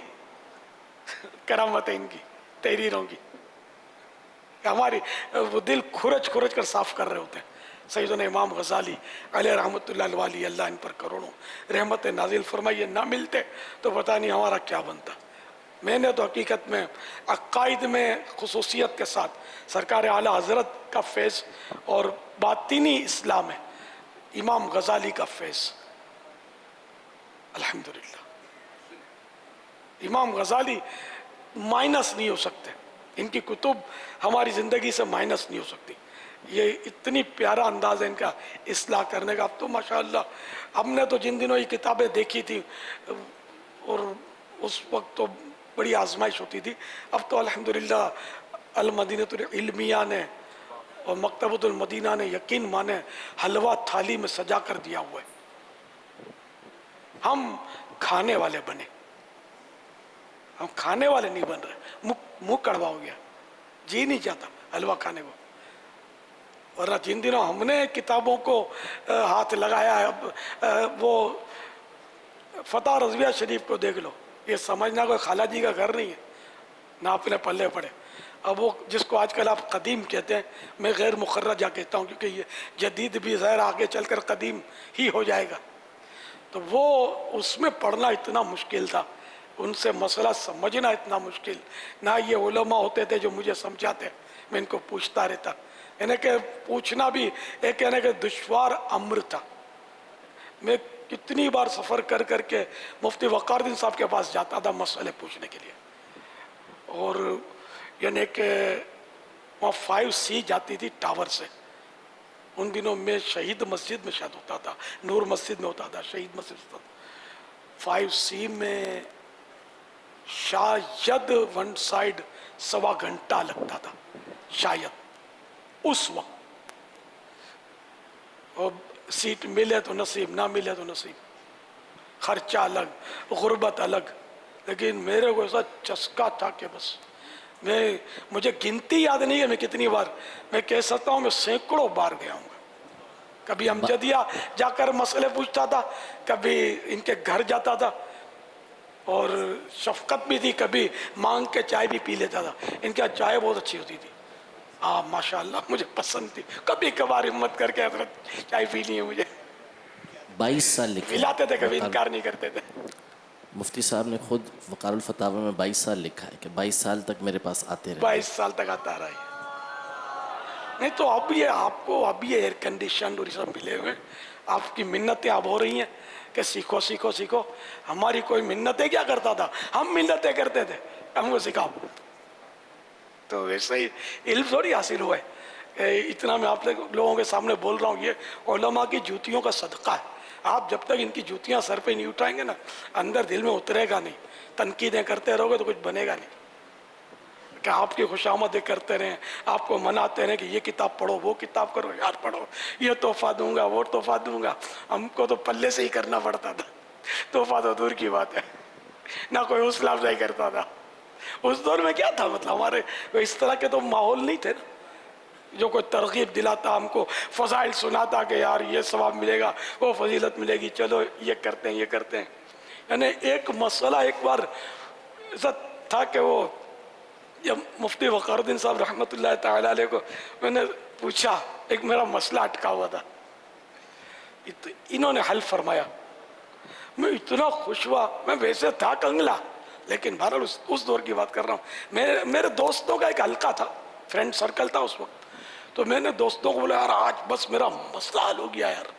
کرامت ہے ان کی تحریروں کی، ہماری وہ دل کھرچ کھرچ کر صاف کر رہے ہوتے ہیں. سیدنا امام غزالی علیہ رحمۃ اللہ علیہ، اللہ ان پر کروڑوں رحمت نازل فرمائی، یہ نہ ملتے تو پتہ نہیں ہمارا کیا بنتا. میں نے تو حقیقت میں عقائد میں خصوصیت کے ساتھ سرکار اعلیٰ حضرت کا فیض اور باطنی اسلام ہے امام غزالی کا فیض. الحمدللہ امام غزالی مائنس نہیں ہو سکتے، ان کی کتب ہماری زندگی سے مائنس نہیں ہو سکتی. یہ اتنی پیارا انداز ہے ان کا اصلاح کرنے کا. اب تو ماشاءاللہ ہم نے تو جن دنوں یہ کتابیں دیکھی تھی اور اس وقت تو بڑی آزمائش ہوتی تھی، اب تو الحمدللہ المدینۃ العلمیہ نے اور مکتبۃ المدینہ نے یقین مانے حلوہ تھالی میں سجا کر دیا ہوا ہے. ہم کھانے والے بنے، ہم کھانے والے نہیں بن رہے. منہ کڑوا ہو گیا، جی نہیں چاہتا حلوہ کھانے کو. ورنہ جن دنوں ہم نے کتابوں کو ہاتھ لگایا ہے، اب وہ فتح رضویہ شریف کو دیکھ لو، یہ سمجھنا کوئی خالہ جی کا گھر نہیں ہے، نہ اپنے پلے پڑے. اب وہ جس کو آج کل آپ قدیم کہتے ہیں، میں غیر مخرجہ کہتا ہوں کیونکہ یہ جدید بھی ظاہر آگے چل کر قدیم ہی ہو جائے گا. تو وہ اس میں پڑھنا اتنا مشکل تھا، ان سے مسئلہ سمجھنا اتنا مشکل. نہ یہ علماء ہوتے تھے جو مجھے سمجھاتے، میں ان کو پوچھتا رہتا. یعنی کہ پوچھنا بھی ایک یعنی کہ دشوار امر تھا. میں کتنی بار سفر کر کر کے مفتی وقار الدین صاحب کے پاس جاتا تھا مسئلے پوچھنے کے لیے. اور یعنی کہ وہاں 5C جاتی تھی ٹاور سے. ان دنوں میں شہید مسجد میں شاید ہوتا تھا، نور مسجد میں ہوتا تھا، شہید مسجد ہوتا تھا. 5C میں شاید ون سائڈ 1.25 گھنٹہ لگتا تھا شاید اس وقت. اور سیٹ ملے تو نصیب، نہ ملے تو نصیب. خرچہ الگ، غربت الگ. لیکن میرے کو ایسا چسکا تھا کہ بس مجھے گنتی یاد نہیں ہے میں کتنی بار، میں کہہ سکتا ہوں میں سینکڑوں بار گیا ہوں. کبھی امجدیہ جا کر مسئلے پوچھتا تھا، کبھی ان کے گھر جاتا تھا، اور شفقت بھی تھی، کبھی مانگ کے چائے بھی پی لیتا تھا. ان کی چائے بہت اچھی ہوتی تھی، ماشاءاللہ مجھے پسند تھی. کبھی کبھار ہمت کر کے حضرت چائے پینی ہے مجھے، 22 سال لکھا پلاتے تھے، کبھی انکار نہیں کرتے تھے. مفتی صاحب نے خود وقار الفتاوی میں 22 سال لکھا ہے کہ 22 سال تک میرے پاس آتے رہے. 22 سال تک آتا رہا ہے. نہیں تو اب یہ آپ کو اب یہ ایئر کنڈیشن اور یہ سب ملے ہوئے، آپ کی منتیں اب ہو رہی ہیں کہ سیکھو سیکھو سیکھو. ہماری کوئی منتیں کیا کرتا تھا، ہم منتیں کرتے تھے ہم کو سکھاؤ. تو ویسے ہی علم تھوڑی حاصل ہوا ہے. اتنا میں آپ لوگوں کے سامنے بول رہا ہوں، یہ علماء کی جوتیوں کا صدقہ ہے. آپ جب تک ان کی جوتیاں سر پہ نہیں اٹھائیں گے نا، اندر دل میں اترے گا نہیں. تنقیدیں کرتے رہو گے تو کچھ بنے گا نہیں. کہ آپ کی خوشامدیں کرتے رہیں، آپ کو مناتے رہیں کہ یہ کتاب پڑھو، وہ کتاب کرو، یار پڑھو، یہ تحفہ دوں گا، وہ تحفہ دوں گا. ہم کو تو پلے سے ہی کرنا پڑتا تھا، تحفہ تو دور کی بات ہے. نہ کوئی حوصلہ افزائی کرتا تھا. اس دور میں کیا تھا، مطلب ہمارے اس طرح کے تو ماحول نہیں تھے نا جو کوئی ترغیب دلاتا، ہم کو فضائل سناتا کہ یار یہ ثواب ملے گا، وہ فضیلت ملے گی، چلو یہ کرتے ہیں یہ کرتے ہیں. یعنی ایک مسئلہ ایک بار ایسا تھا کہ وہ جب مفتی وقار الدین صاحب رحمۃ اللہ تعالی علیہ کو میں نے پوچھا، ایک میرا مسئلہ اٹکا ہوا تھا، انہوں نے حل فرمایا. میں اتنا خوش ہوا. میں ویسے تھا کنگلا، لیکن بہرحال اس دور کی بات کر رہا ہوں. میرے دوستوں کا ایک حلقہ تھا، فرینڈ سرکل تھا اس وقت. تو میں نے دوستوں کو بولا یار آج بس میرا مسئلہ حل ہو گیا یار.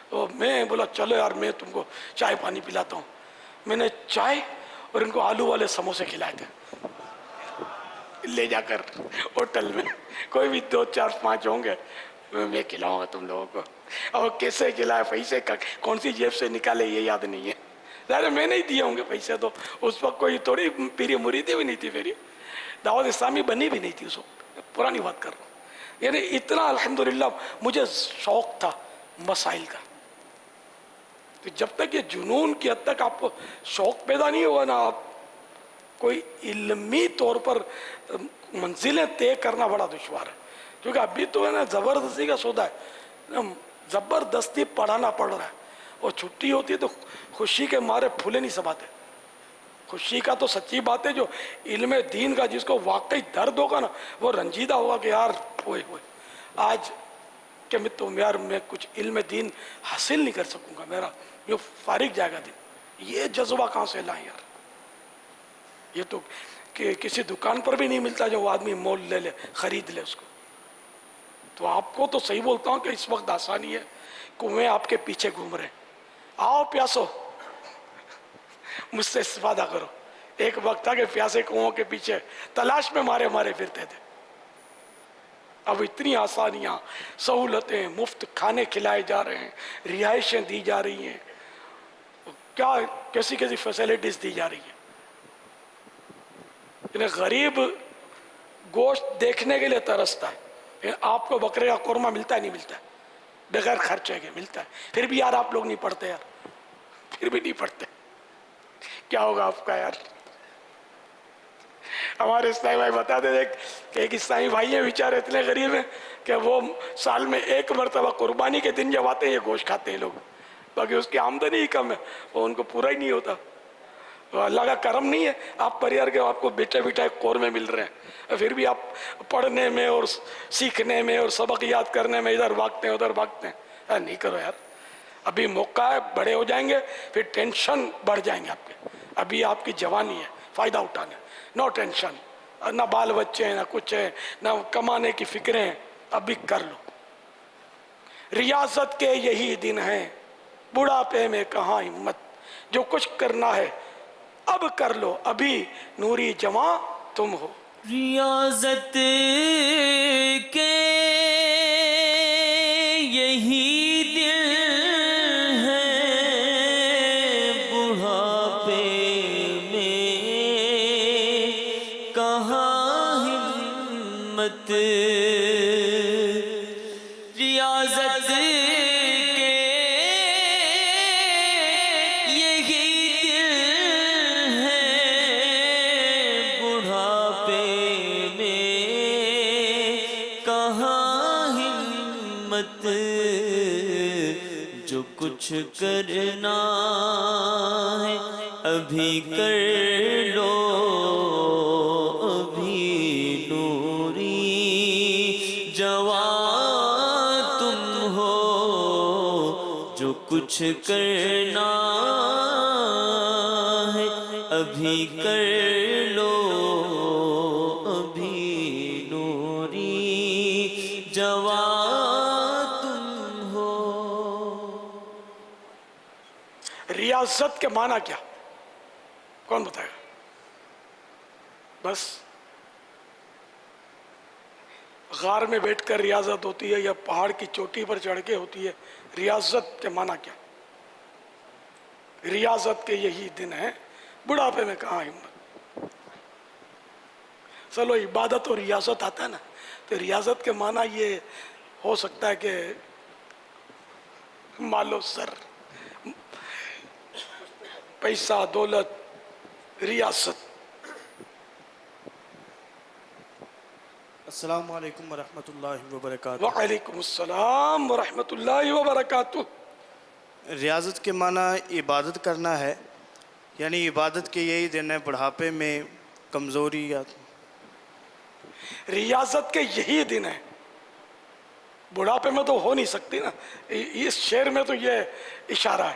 تو میں بولا چلو یار میں تم کو چائے پانی پلاتا ہوں. میں نے چائے اور ان کو آلو والے سموسے کھلائے تھے لے جا کر ہوٹل میں. کوئی بھی 2 4 5 ہوں گے، میں کھلاؤں گا تم لوگوں کو. اور کیسے کھلائے، پیسے کون سی جیب سے نکالے یہ یاد نہیں ہے. ظاہر میں نہیں دیے ہوں گے پیسے، تو اس وقت کوئی تھوڑی پیری مریدی بھی نہیں تھی، میری دعوت اسلامی بنی بھی نہیں تھی اس وقت، پرانی بات کر رہا ہوں. یعنی اتنا الحمدللہ مجھے شوق تھا مسائل کا. تو جب تک یہ جنون کی حد تک آپ کو شوق پیدا نہیں ہوگا نا، آپ کوئی علمی طور پر منزلیں طے کرنا بڑا دشوار ہے. کیونکہ ابھی تو ہے نا زبردستی کا سودا ہے، زبردستی پڑھانا پڑ رہا ہے. اور چھٹی ہوتی ہے تو خوشی کے مارے پھولے نہیں سماتے. خوشی کا تو سچی بات ہے جو علم دین کا جس کو واقعی درد ہوگا نا وہ رنجیدہ ہوگا کہ یار ہوئے آج کہ یار میں کچھ علم دین حاصل نہیں کر سکوں گا، میرا یہ فارغ جائے گا دن. یہ جذبہ کہاں سے لائیں یار؟ یہ تو کہ کسی دکان پر بھی نہیں ملتا جو وہ آدمی مول لے لے، خرید لے اس کو. تو آپ کو تو صحیح بولتا ہوں کہ اس وقت آسانی ہے، کنویں آپ کے پیچھے گھوم رہے ہیں، آؤ پیاسو مجھ سے استفادہ کرو. ایک وقت تھا کہ پیاسے کنووں کے پیچھے تلاش میں مارے پھرتے تھے. اب اتنی آسانیاں، سہولتیں، مفت کھانے کھلائے جا رہے ہیں، رہائشیں دی جا رہی ہیں، کیا کیسی فیسلٹیز دی جا رہی ہیں. غریب گوشت دیکھنے کے لیے ترستا ہے. آپ کو بکرے کا قورمہ ملتا ہے نہیں ملتا ہے؟ بغیر خرچے کے ملتا ہے. پھر بھی یار آپ لوگ نہیں پڑھتے یار، پھر بھی نہیں پڑھتے. کیا ہوگا آپ کا یار؟ ہمارے اسلامی بھائی بتاتے تھے کہ ایک اسلامی بھائی ہیں بیچارے اتنے غریب ہیں کہ وہ سال میں ایک مرتبہ قربانی کے دن جب آتے ہیں یہ گوشت کھاتے ہیں لوگ، باقی اس کی آمدنی ہی کم ہے، وہ ان کو پورا ہی نہیں ہوتا. تو اللہ کا کرم نہیں ہے آپ پر یار کہ آپ کو بیٹھے قورمے مل رہے ہیں، پھر بھی آپ پڑھنے میں اور سیکھنے میں اور سبق یاد کرنے میں ادھر بھاگتے ہیں ادھر بھاگتے ہیں. نہیں کرو یار، ابھی موقع ہے، بڑے ہو جائیں گے پھر ٹینشن بڑھ جائیں گے آپ کے. ابھی آپ کی جوانی ہے، فائدہ اٹھانے، نو ٹینشن، نہ بال بچے ہیں نہ کچھ ہے، نہ کمانے کی فکریں ہیں. ابھی کر لو. ریاضت کے یہی دن ہیں، بڑھاپے میں کہاں ہمت، جو کچھ کرنا ہے اب کر لو، ابھی نوری جواں تم ہو. ریاضت کے یہی دن ہیں، بڑھاپے میں کہاں ہمت. ریاضت کے یہی دن ہیں، بڑھاپے میں کہاں ہمت. جو کچھ کرنا ہے ابھی کر لو، ابھی نوری جوان تم ہو. جو کچھ کرنا ہے ابھی کر لو، ابھی نوری جوان تم ہو. ریاضت کے معنی کیا کون بتائے گا؟ بس غار میں بیٹھ کر ریاضت ہوتی ہے یا پہاڑ کی چوٹی پر چڑھ کے ہوتی ہے؟ ریاضت کے معنی کیا؟ ریاضت کے یہی دن ہیں، بڑھاپے میں کہاں ہمت. چلو عبادت اور ریاضت آتا ہے نا، تو ریاضت کے معنی یہ ہو سکتا ہے کہ مال و زر، پیسہ دولت، ریاست. السلام علیکم ورحمۃ اللہ وبرکاتہ. وعلیکم السلام ورحمۃ اللہ وبرکاتہ. ریاضت کے معنی عبادت کرنا ہے، یعنی عبادت کے یہی دن ہے بڑھاپے میں کمزوری یا ریاضت کے یہی دن ہے، بڑھاپے میں تو ہو نہیں سکتی نا. اس شعر میں تو یہ اشارہ ہے،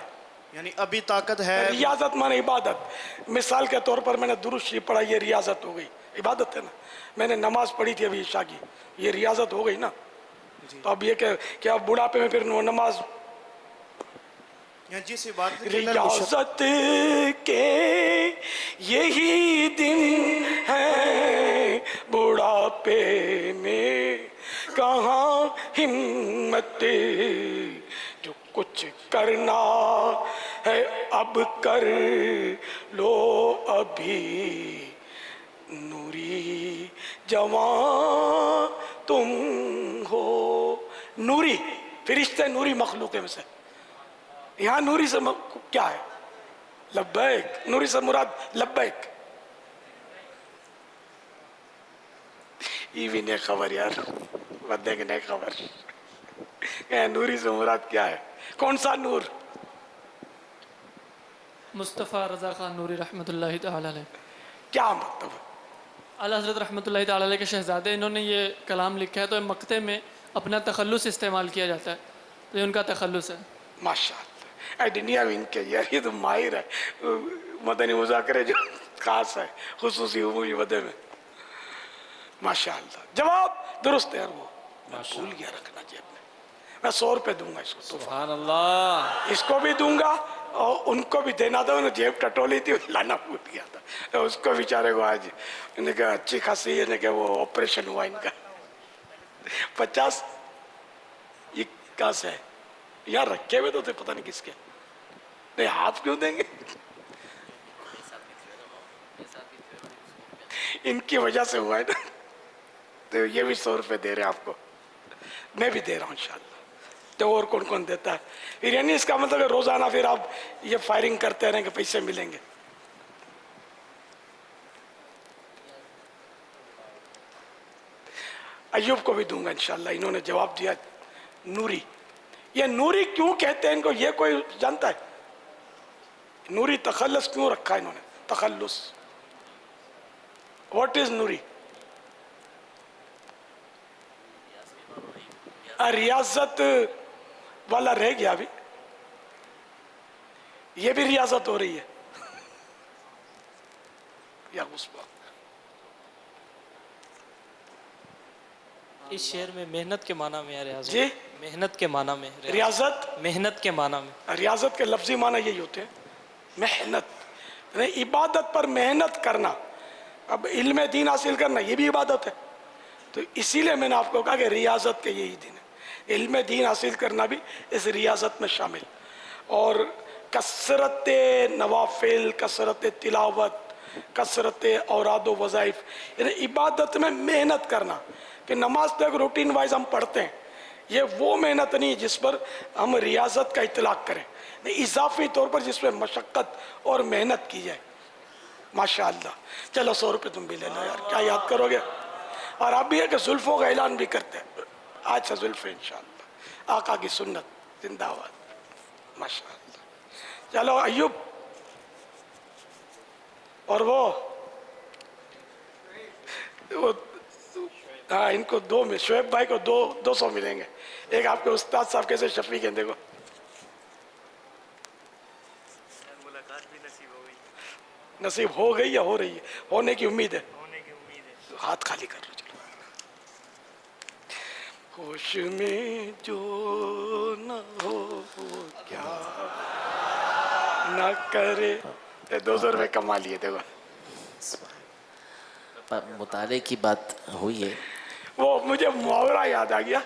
یعنی ابھی طاقت ہے. ریاضت مانے عبادت. مثال کے طور پر میں نے درود شریف پڑھا، یہ ریاضت ہو گئی، عبادت ہے نا. میں نے نماز پڑھی تھی ابھی عشاء کی، یہ ریاضت ہو گئی نا. تو اب یہ کہ اب بڑھاپے میں پھر نماز، جس عبادت ریاضت کے یہی دن ہے، بڑھاپے میں کہاں ہمت. جو کچھ کرنا ہے اب کر لو، ابھی نوری جوان تم ہو. نوری فرشتے، نوری مخلوق میں سے. یہاں نوری سے کیا ہے؟ لبیک. نوری سے مراد لبیک. یہ بھی نہیں خبر یار، بدے کی نہیں خبر. نوری سے مراد کیا ہے؟ کون سا نور؟ مصطفیٰ رضا خان نوری رحمۃ اللہ تعالی علیہ. کیا مطلب ہے؟ اعلیٰ حضرت رحمۃ اللہ تعالی علیہ کے شہزادے انہوں نے یہ کلام لکھا ہے، تو مقطع میں اپنا تخلص استعمال کیا جاتا ہے، تو یہ ان کا تخلص ہے. ماشاء اللہ. دنیا میں ان کے یہ تو ماہر ہے مدنی مذاکرے جو خاص ہے خصوصی عمومی مدے میں. ماشاء اللہ. جواب درست ہے یار. وہ میں بھول گیا رکھنا جیب میں. میں 100 روپے دوں گا اس کو. سبحان اللہ. اس کو بھی دوں گا اور ان کو بھی دینا تھا. انہوں نے جیب ٹٹولی تھی لانا بھول گیا تھا. اس کو بیچارے کو آج انہوں نے کہا اچھی خاصی ہے کہ وہ آپریشن ہوا ان کا. 50 یہ کہاں سے ہے؟ یہاں رکھے ہوئے تو تھے پتہ نہیں کس کے. نہیں آپ کیوں دیں گے؟ ان کی وجہ سے ہوا ہے نا. تو یہ بھی 100 روپے دے رہے ہیں آپ کو. میں بھی دے رہا ہوں انشاءاللہ. تو اور کون کون دیتا ہے؟ پھر یعنی اس کا مطلب ہے روزانہ پھر آپ یہ فائرنگ کرتے رہیں کہ پیسے ملیں گے. ایوب کو بھی دوں گا انشاءاللہ. انہوں نے جواب دیا نوری. یہ نوری کیوں کہتے ہیں ان کو یہ کوئی جانتا ہے؟ نوری تخلص کیوں رکھا انہوں نے؟ تخلص واٹ از نوری؟ ریاضت والا رہ گیا ابھی. یہ بھی ریاضت ہو رہی ہے یا اس بات. اس شعر میں محنت کے معنی میں ہے ریاضت. جی محنت کے معنی میں ریاضت. محنت کے معنی میں. ریاضت کے لفظی معنی یہی ہوتے ہیں محنت. یعنی عبادت پر محنت کرنا. اب علم دین حاصل کرنا یہ بھی عبادت ہے. تو اسی لیے میں نے آپ کو کہا کہ ریاضت کے یہی دن ہے. علم دین حاصل کرنا بھی اس ریاضت میں شامل. اور کثرت نوافل، کثرت تلاوت، کثرت اوراد و وظائف، یعنی عبادت میں محنت کرنا. کہ نماز تو ایک روٹین وائز ہم پڑھتے ہیں، یہ وہ محنت نہیں جس پر ہم ریاضت کا اطلاق کریں. اضافی طور پر جس میں مشقت اور محنت کی جائے. ماشاءاللہ. چلو 100 روپے تم بھی لے لو یار. کیا یاد کرو گے؟ اور آپ بھی ہے کہ زلفوں کا اعلان بھی کرتے ہیں. آج سے زلف انشاءاللہ. آقا کی سنت زندہ باد. ماشاءاللہ. چلو ایوب اور وہ ہاں ان کو 2 میں شعیب بھائی کو 200 ملیں گے. ایک آپ کے استاد صاحب کیسے شفیق ہیں دیکھو. نصیب ہو گئی یا ہو رہی ہے؟ ہونے کی امید ہے. ہاتھ خالی کر لو. چلو. ہوش میں جو نہ ہو وہ کیا نہ کرے. 200 روپے کما لیے دیکھو. مطالعے کی بات ہوئی ہے. وہ مجھے محاورہ یاد آ گیا.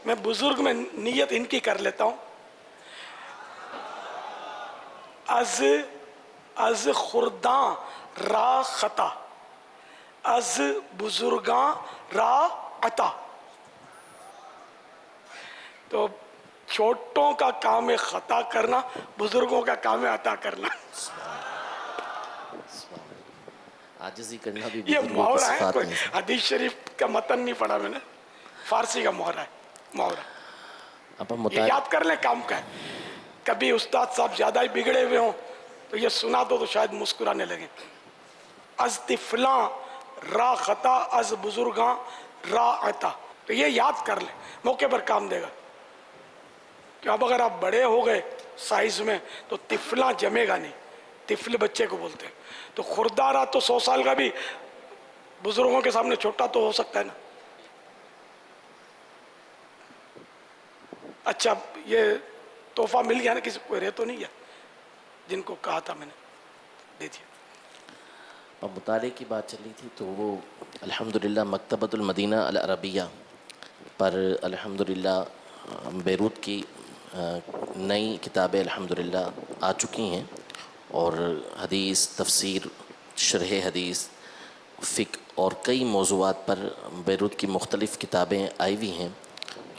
میں بزرگ میں نیت ان کی کر لیتا ہوں. از خرداں را خطا، از بزرگاں را عطا. تو چھوٹوں کا کام ہے خطا کرنا، بزرگوں کا کام ہے عطا کرنا. عاجزی کرنا بھی یہ بزرگوں کی محاورہ ہے. صفات کوئی میں سے. حدیث شریف کا متن نہیں پڑھا میں نے. فارسی کا محاورہ ہے. محاورہ اب ہم یہ مطالعہ یاد کر لیں کام کا ہے. کبھی استاد صاحب زیادہ ہی بگڑے ہوئے ہوں تو یہ سنا دو تو شاید مسکرانے لگیں. از طفلاں را خطا، از بزرگاں را عطا. تو یہ یاد کر لیں، موقع پر کام دے گا. کہ اب اگر آپ بڑے ہو گئے سائز میں تو طفلاں جمے گا نہیں. طفل بچے کو بولتے ہیں. تو خردہ تو 100 سال کا بھی بزرگوں کے سامنے چھوٹا تو ہو سکتا ہے نا. اچھا یہ تحفہ مل گیا نا کسی کو؟ رہ تو نہیں گیا جن کو کہا تھا میں نے دے دیا. اب مطالعے کی بات چلی تھی تو وہ الحمدللہ مکتبۃ المدینہ العربیہ پر الحمدللہ بیروت کی نئی کتابیں الحمدللہ آ چکی ہیں. اور حدیث، تفسیر، شرح حدیث، فقہ اور کئی موضوعات پر بیروت کی مختلف کتابیں آئی ہوئی ہیں.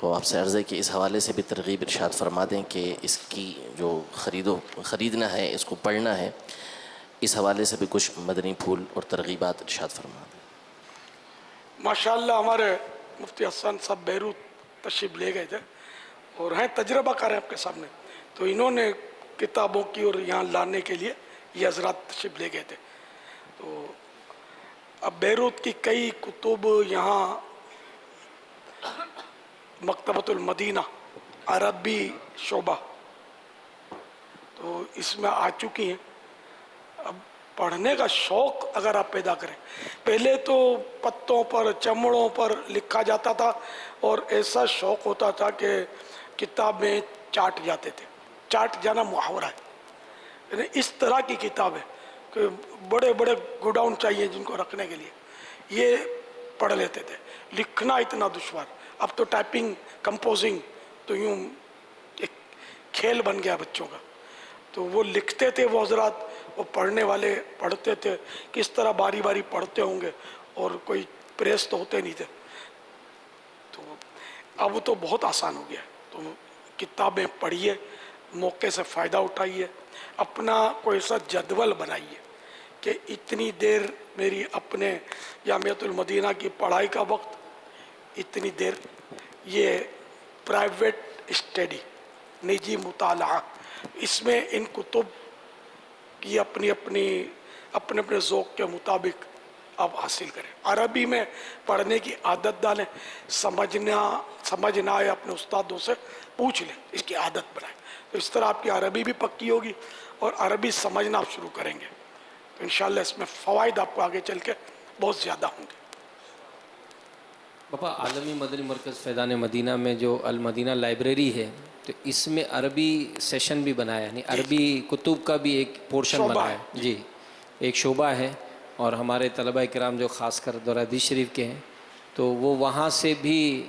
تو آپ سے عرض ہے کہ اس حوالے سے بھی ترغیب ارشاد فرما دیں کہ اس کی جو خریدنا ہے، اس کو پڑھنا ہے، اس حوالے سے بھی کچھ مدنی پھول اور ترغیبات ارشاد فرما دیں. ماشاءاللہ ہمارے مفتی حسن صاحب بیروت تشریف لے گئے تھے اور ہیں تجربہ کار ہیں آپ کے سامنے. تو انہوں نے کتابوں کی اور یہاں لانے کے لیے یہ حضرات تشریف لے گئے تھے. تو اب بیروت کی کئی کتب یہاں مکتبۃ المدینہ عربی شعبہ تو اس میں آ چکی ہیں. اب پڑھنے کا شوق اگر آپ پیدا کریں, پہلے تو پتوں پر چمڑوں پر لکھا جاتا تھا اور ایسا شوق ہوتا تھا کہ کتابیں چاٹ جاتے تھے. چاٹ جانا محاورہ ہے, یعنی اس طرح کی کتاب ہے کہ بڑے بڑے گوڈاؤن چاہیے جن کو رکھنے کے لیے, یہ پڑھ لیتے تھے. لکھنا اتنا دشوار, اب تو ٹائپنگ کمپوزنگ تو یوں ایک کھیل بن گیا بچوں کا. تو وہ لکھتے تھے وہ حضرات, وہ پڑھنے والے پڑھتے تھے, کس طرح باری باری پڑھتے ہوں گے, اور کوئی پریس تو ہوتے نہیں تھے. تو اب تو بہت آسان ہو گیا. تو کتابیں پڑھیے, موقع سے فائدہ اٹھائیے, اپنا کوئی ایسا جدول بنائیے کہ اتنی دیر میری اپنے جامعۃ المدینہ کی پڑھائی کا وقت, اتنی دیر یہ پرائیویٹ اسٹڈی, نجی مطالعہ, اس میں ان کتب کی اپنے اپنے ذوق کے مطابق آپ حاصل کریں. عربی میں پڑھنے کی عادت ڈالیں, سمجھنا ہے اپنے استادوں سے پوچھ لیں, اس کی عادت بنائیں. تو اس طرح آپ کی عربی بھی پکی ہوگی اور عربی سمجھنا آپ شروع کریں گے تو انشاءاللہ اس میں فوائد آپ کو آگے چل کے بہت زیادہ ہوں گے. باپا عالمی مدنی مرکز فیضان مدینہ میں جو المدینہ لائبریری ہے تو اس میں عربی سیشن بھی بنایا ہے, یعنی عربی کتب کا بھی ایک پورشن شعبہ بنا ہے. جی, ایک شعبہ ہے. اور ہمارے طلبہ کرام جو خاص کر دورہ حدیث شریف کے ہیں تو وہ وہاں سے بھی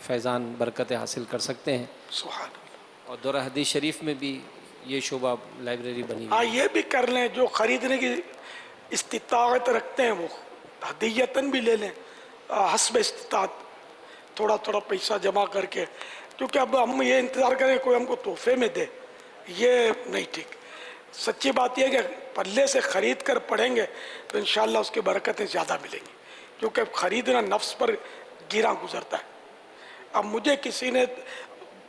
فیضان برکتیں حاصل کر سکتے ہیں. سبحان اللہ. اور دورہ حدیث شریف میں بھی یہ شعبہ لائبریری بنی ہوئی ہاں, ہے. یہ بھی کر لیں, جو خریدنے کی استطاعت رکھتے ہیں وہ ہدیتاً بھی لے لیں, حسب استطاعت تھوڑا تھوڑا پیسہ جمع کر کے. کیونکہ اب ہم یہ انتظار کریں کوئی ہم کو تحفے میں دے, یہ نہیں ٹھیک. سچی بات یہ ہے کہ پلے سے خرید کر پڑھیں گے تو انشاءاللہ اس کی برکتیں زیادہ ملیں گی, کیونکہ خریدنا نفس پر گراں گزرتا ہے. اب مجھے کسی نے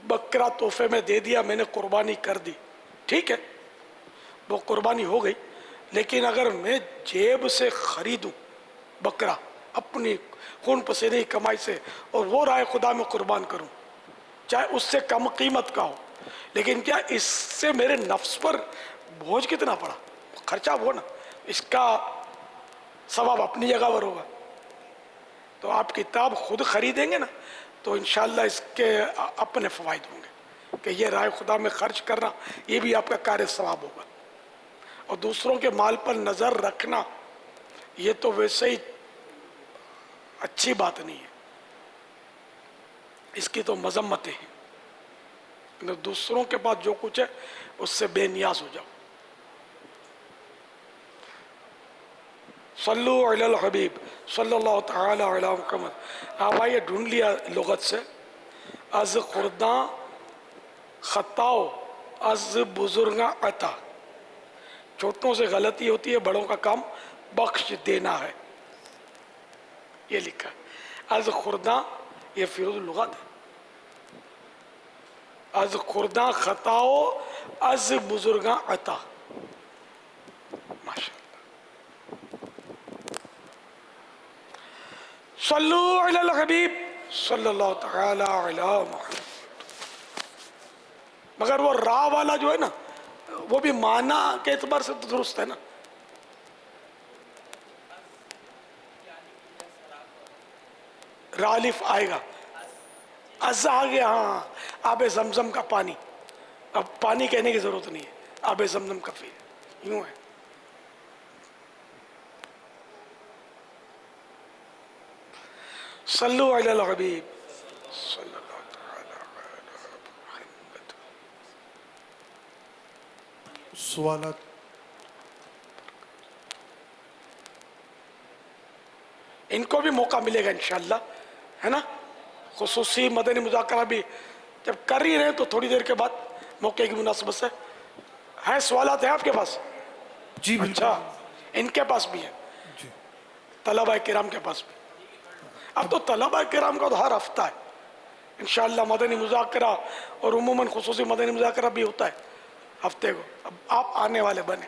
بکرا تحفے میں دے دیا, میں نے قربانی کر دی, ٹھیک ہے وہ قربانی ہو گئی, لیکن اگر میں جیب سے خریدوں بکرا اپنی خون پسینے کی کمائی سے اور وہ رائے خدا میں قربان کروں, چاہے اس سے کم قیمت کا ہو, لیکن کیا اس سے میرے نفس پر بوجھ کتنا پڑا, خرچہ ہو نا, اس کا ثواب اپنی جگہ پر ہوگا. تو آپ کتاب خود خریدیں گے نا تو انشاءاللہ اس کے اپنے فوائد ہوں گے کہ یہ رائے خدا میں خرچ کرنا یہ بھی آپ کا کار ثواب ہوگا. اور دوسروں کے مال پر نظر رکھنا یہ تو ویسے ہی اچھی بات نہیں ہے, اس کی تو مذمتیں ہیں. دوسروں کے پاس جو کچھ ہے اس سے بے نیاز ہو جاؤ. صلو علی الحبیب صلی اللہ تعالی علی محمد. آپ آئیے ڈھونڈ لیا لغت سے, از خورداں خطاؤ از بزرگاں عطا. چھوٹوں سے غلطی ہوتی ہے, بڑوں کا کام بخش دینا ہے, یہ لکھا ہے. از خورداں یہ فیروز لغت ہے. از خورداں خطاؤ از بزرگاں عطا. ماشاء صلو علی الحبیب صلی اللہ تعالی علی محمد. مگر وہ را والا جو ہے نا وہ بھی معنی کے اعتبار سے تو درست ہے نا. رالف آئے گا, از آگے, ہاں آب زمزم کا پانی. اب پانی کہنے کی ضرورت نہیں ہے, آب زمزم کا فی یوں ہے. صلو علی الحبیب صلی اللہ تعالی علی محمد. سوالات. ان کو بھی موقع ملے گا انشاءاللہ, ہے نا. خصوصی مدنی مذاکرہ بھی جب کر ہی رہے تو تھوڑی دیر کے بعد موقع کی مناسبت سے ہیں. سوالات ہیں آپ کے پاس؟ جی بالکل. اچھا, ان کے پاس بھی ہیں, جی طلبہ کرام کے پاس بھی. اب تو طلبہ کرام کا تو ہر ہفتہ ہے انشاءاللہ مدنی مذاکرہ, اور عموماً خصوصی مدنی مذاکرہ بھی ہوتا ہے ہفتے کو. اب آپ آنے والے بنے.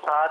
7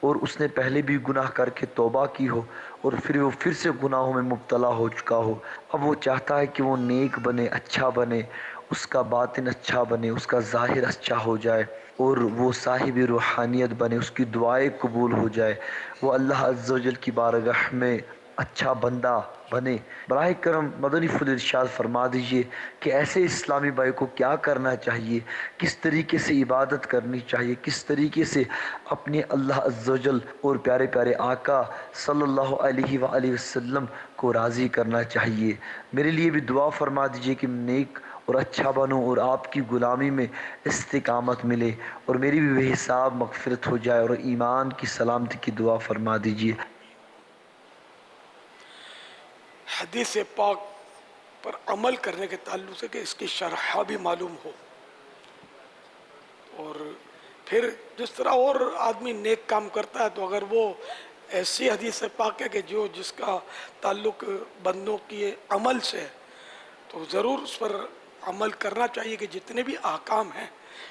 اور اس نے پہلے بھی گناہ کر کے توبہ کی ہو اور پھر وہ پھر سے گناہوں میں مبتلا ہو چکا ہو، اب وہ چاہتا ہے کہ وہ نیک بنے، اچھا بنے، اس کا باطن اچھا بنے، اس کا ظاہر اچھا ہو جائے اور وہ صاحب روحانیت بنے، اس کی دعائیں قبول ہو جائے، وہ اللہ عز و جل کی بارگاہ میں اچھا بندہ بنے، براہ کرم مدنی پھول ارشاد فرما دیجئے کہ ایسے اسلامی بھائی کو کیا کرنا چاہیے، کس طریقے سے عبادت کرنی چاہیے، کس طریقے سے اپنے اللہ عز و جل اور پیارے پیارے آقا صلی اللہ علیہ وآلہ وسلم کو راضی کرنا چاہیے۔ میرے لیے بھی دعا فرما دیجئے کہ نیک اور اچھا بنوں اور آپ کی غلامی میں استقامت ملے اور میری بھی بے حساب مغفرت ہو جائے، اور ایمان کی سلامتی کی دعا فرما دیجئے۔ حدیث پاک پر عمل کرنے کے تعلق سے کہ اس کی شرح بھی معلوم ہو، اور پھر جس طرح اور آدمی نیک کام کرتا ہے تو اگر وہ ایسی حدیث پاک ہے کہ جس کا تعلق بندوں کے عمل سے ہے تو ضرور اس پر عمل کرنا چاہیے کہ جتنے بھی احکام ہیں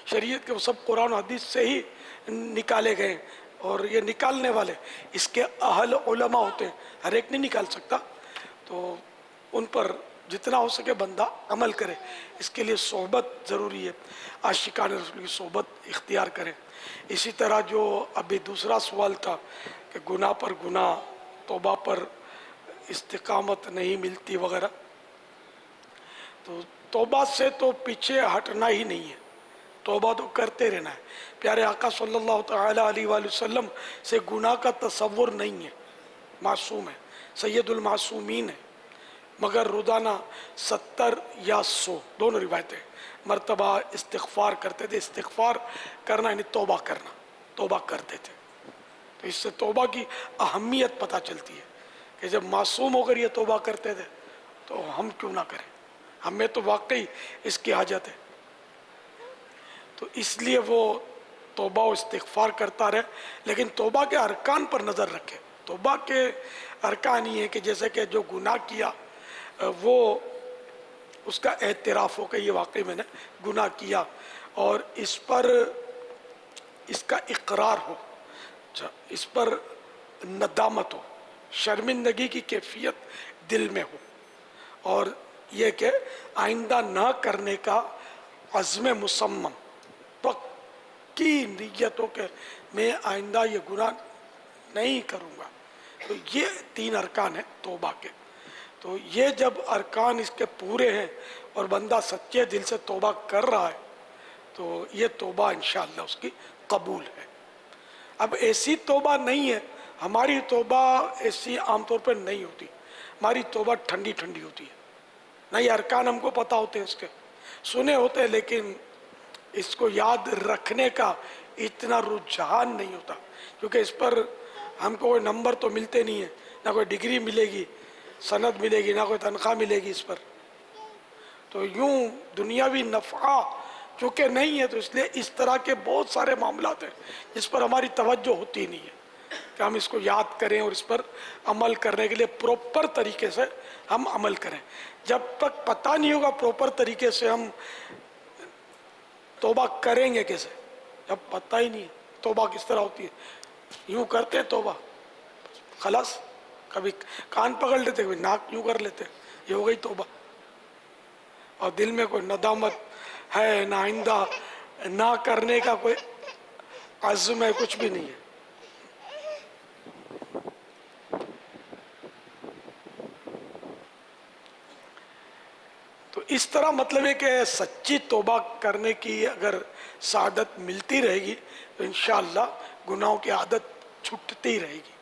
شریعت کے وہ سب قرآن و حدیث سے ہی نکالے گئے، اور یہ نکالنے والے اس کے اہل علماء ہوتے ہیں، ہر ایک نہیں نکال سکتا، تو ان پر جتنا ہو سکے بندہ عمل کرے۔ اس کے لیے صحبت ضروری ہے، عاشقان رسول کی صحبت اختیار کریں۔ اسی طرح جو ابھی دوسرا سوال تھا کہ گناہ پر گناہ، توبہ پر استقامت نہیں ملتی وغیرہ، تو توبہ سے تو پیچھے ہٹنا ہی نہیں ہے، توبہ تو کرتے رہنا ہے۔ پیارے آقا صلی اللہ تعالیٰ علیہ وآلہ وسلم سے گناہ کا تصور نہیں ہے، معصوم ہے، سید المعصومین ہے، مگر روزانہ 70 یا 100 دونوں روایتیں مرتبہ استغفار کرتے تھے۔ استغفار کرنا یعنی توبہ کرنا، توبہ کرتے تھے۔ تو اس سے توبہ کی اہمیت پتہ چلتی ہے کہ جب معصوم ہو کر یہ توبہ کرتے تھے تو ہم کیوں نہ کریں، ہمیں تو واقعی اس کی حاجت ہے۔ تو اس لیے وہ توبہ و استغفار کرتا رہے، لیکن توبہ کے ارکان پر نظر رکھے۔ توبہ کے ارکان یہ ہے کہ جیسے کہ جو گناہ کیا وہ اس کا اعتراف ہو کہ یہ واقعی میں نے گناہ کیا، اور اس پر اس کا اقرار ہو، اس پر ندامت ہو، شرمندگی کی کیفیت دل میں ہو، اور یہ کہ آئندہ نہ کرنے کا عزم مصمم، پکی نیت ہو کہ میں آئندہ یہ گناہ نہیں کروں گا۔ تو یہ 3 ارکان ہیں توبہ کے۔ تو یہ جب ارکان اس کے پورے ہیں اور بندہ سچے دل سے توبہ کر رہا ہے تو یہ توبہ انشاءاللہ اس کی قبول ہے۔ اب ایسی توبہ نہیں ہے، ہماری توبہ ایسی عام طور پر نہیں ہوتی، ہماری توبہ ٹھنڈی ٹھنڈی ہوتی ہے، نہیں ارکان ہم کو پتہ ہوتے ہیں، اس کے سنے ہوتے ہیں، لیکن اس کو یاد رکھنے کا اتنا رجحان نہیں ہوتا، کیونکہ اس پر ہم کو کوئی نمبر تو ملتے نہیں ہیں، نہ کوئی ڈگری ملے گی، سند ملے گی، نہ کوئی تنخواہ ملے گی اس پر، تو یوں دنیاوی نفع چونکہ نہیں ہے، تو اس لیے اس طرح کے بہت سارے معاملات ہیں جس پر ہماری توجہ ہوتی نہیں ہے کہ ہم اس کو یاد کریں اور اس پر عمل کرنے کے لیے پروپر طریقے سے ہم عمل کریں۔ جب تک پتہ نہیں ہوگا پروپر طریقے سے ہم توبہ کریں گے کیسے، جب پتہ ہی نہیں ہے توبہ کس طرح ہوتی ہے، یوں کرتے توبہ خلاص، کبھی کان پکڑ لیتے، کبھی ناک یوں کر لیتے، یہ ہو گئی توبہ، اور دل میں کوئی ندامت ہے نہ، آئندہ نہ کرنے کا کوئی عزم ہے، کچھ بھی نہیں ہے۔ تو اس طرح مطلب ہے کہ سچی توبہ کرنے کی اگر سعادت ملتی رہے گی تو انشاءاللہ گناہوں کی عادت چھٹتی رہے گی۔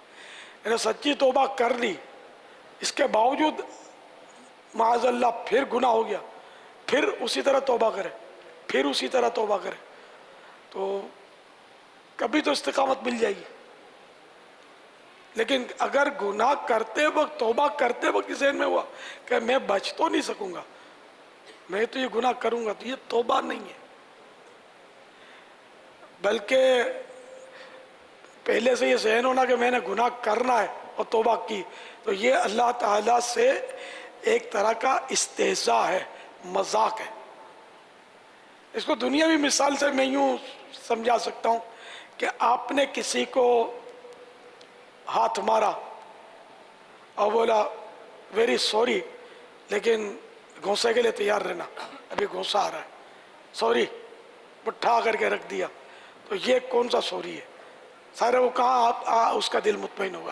یعنی سچی توبہ کر لی، اس کے باوجود معاذ اللہ پھر گناہ ہو گیا، پھر اسی طرح توبہ کرے، پھر اسی طرح توبہ کرے، تو کبھی تو استقامت مل جائے گی۔ لیکن اگر گناہ کرتے وقت، توبہ کرتے وقت ذہن میں ہوا کہ میں بچ تو نہیں سکوں گا، میں تو یہ گناہ کروں گا، تو یہ توبہ نہیں ہے، بلکہ پہلے سے یہ ذہن ہونا کہ میں نے گناہ کرنا ہے اور توبہ کی، تو یہ اللہ تعالیٰ سے ایک طرح کا استہزاء ہے، مذاق ہے۔ اس کو دنیاوی مثال سے میں یوں سمجھا سکتا ہوں کہ آپ نے کسی کو ہاتھ مارا اور بولا ویری سوری لیکن گھونسے کے لیے تیار رہنا، ابھی گھونسا آ رہا ہے، سوری، اٹھا کر کے رکھ دیا، تو یہ کون سا سوری ہے؟ سارے وہ کہاں اس کا دل مطمئن ہوگا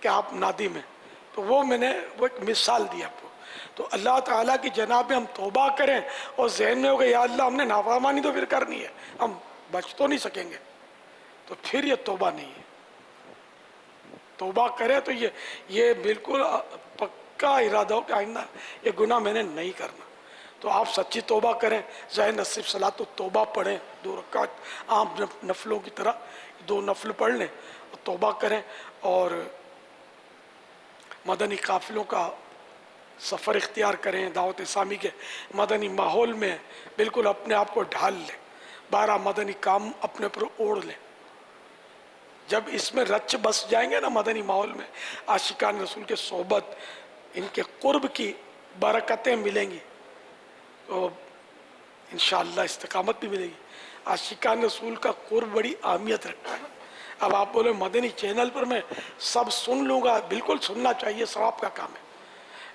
کہ آپ نادم ہیں؟ تو وہ میں نے وہ ایک مثال دی آپ کو. تو اللہ تعالیٰ کی جناب میں ہم توبہ کریں اور ذہن میں ہوگا یا اللہ ہم نے نافرمانی تو پھر کرنی ہے، ہم بچ تو نہیں سکیں گے، تو پھر یہ توبہ نہیں ہے. توبہ کرے تو یہ بالکل پکا ارادہ ہو کہ آئندہ یہ گناہ میں نے نہیں کرنا. تو آپ سچی توبہ کریں، ظاہر نصیب صلاۃ توبہ پڑھیں، 2 رکعت عام نفلوں کی طرح 2 نفل پڑھ لیں اور توبہ کریں، اور مدنی قافلوں کا سفر اختیار کریں، دعوت اسلامی کے مدنی ماحول میں بالکل اپنے آپ کو ڈھال لیں، 12 مدنی کام اپنے پر اوڑھ لیں. جب اس میں رچ بس جائیں گے نا مدنی ماحول میں، عاشقان رسول کے صحبت، ان کے قرب کی برکتیں ملیں گی، تو انشاءاللہ استقامت بھی ملے گی. عاشقان رسول کا قرب بڑی اہمیت رکھتا ہے. اب آپ بولے مدنی چینل پر میں سب سن لوں گا، بالکل سننا چاہیے، ثواب کا کام ہے،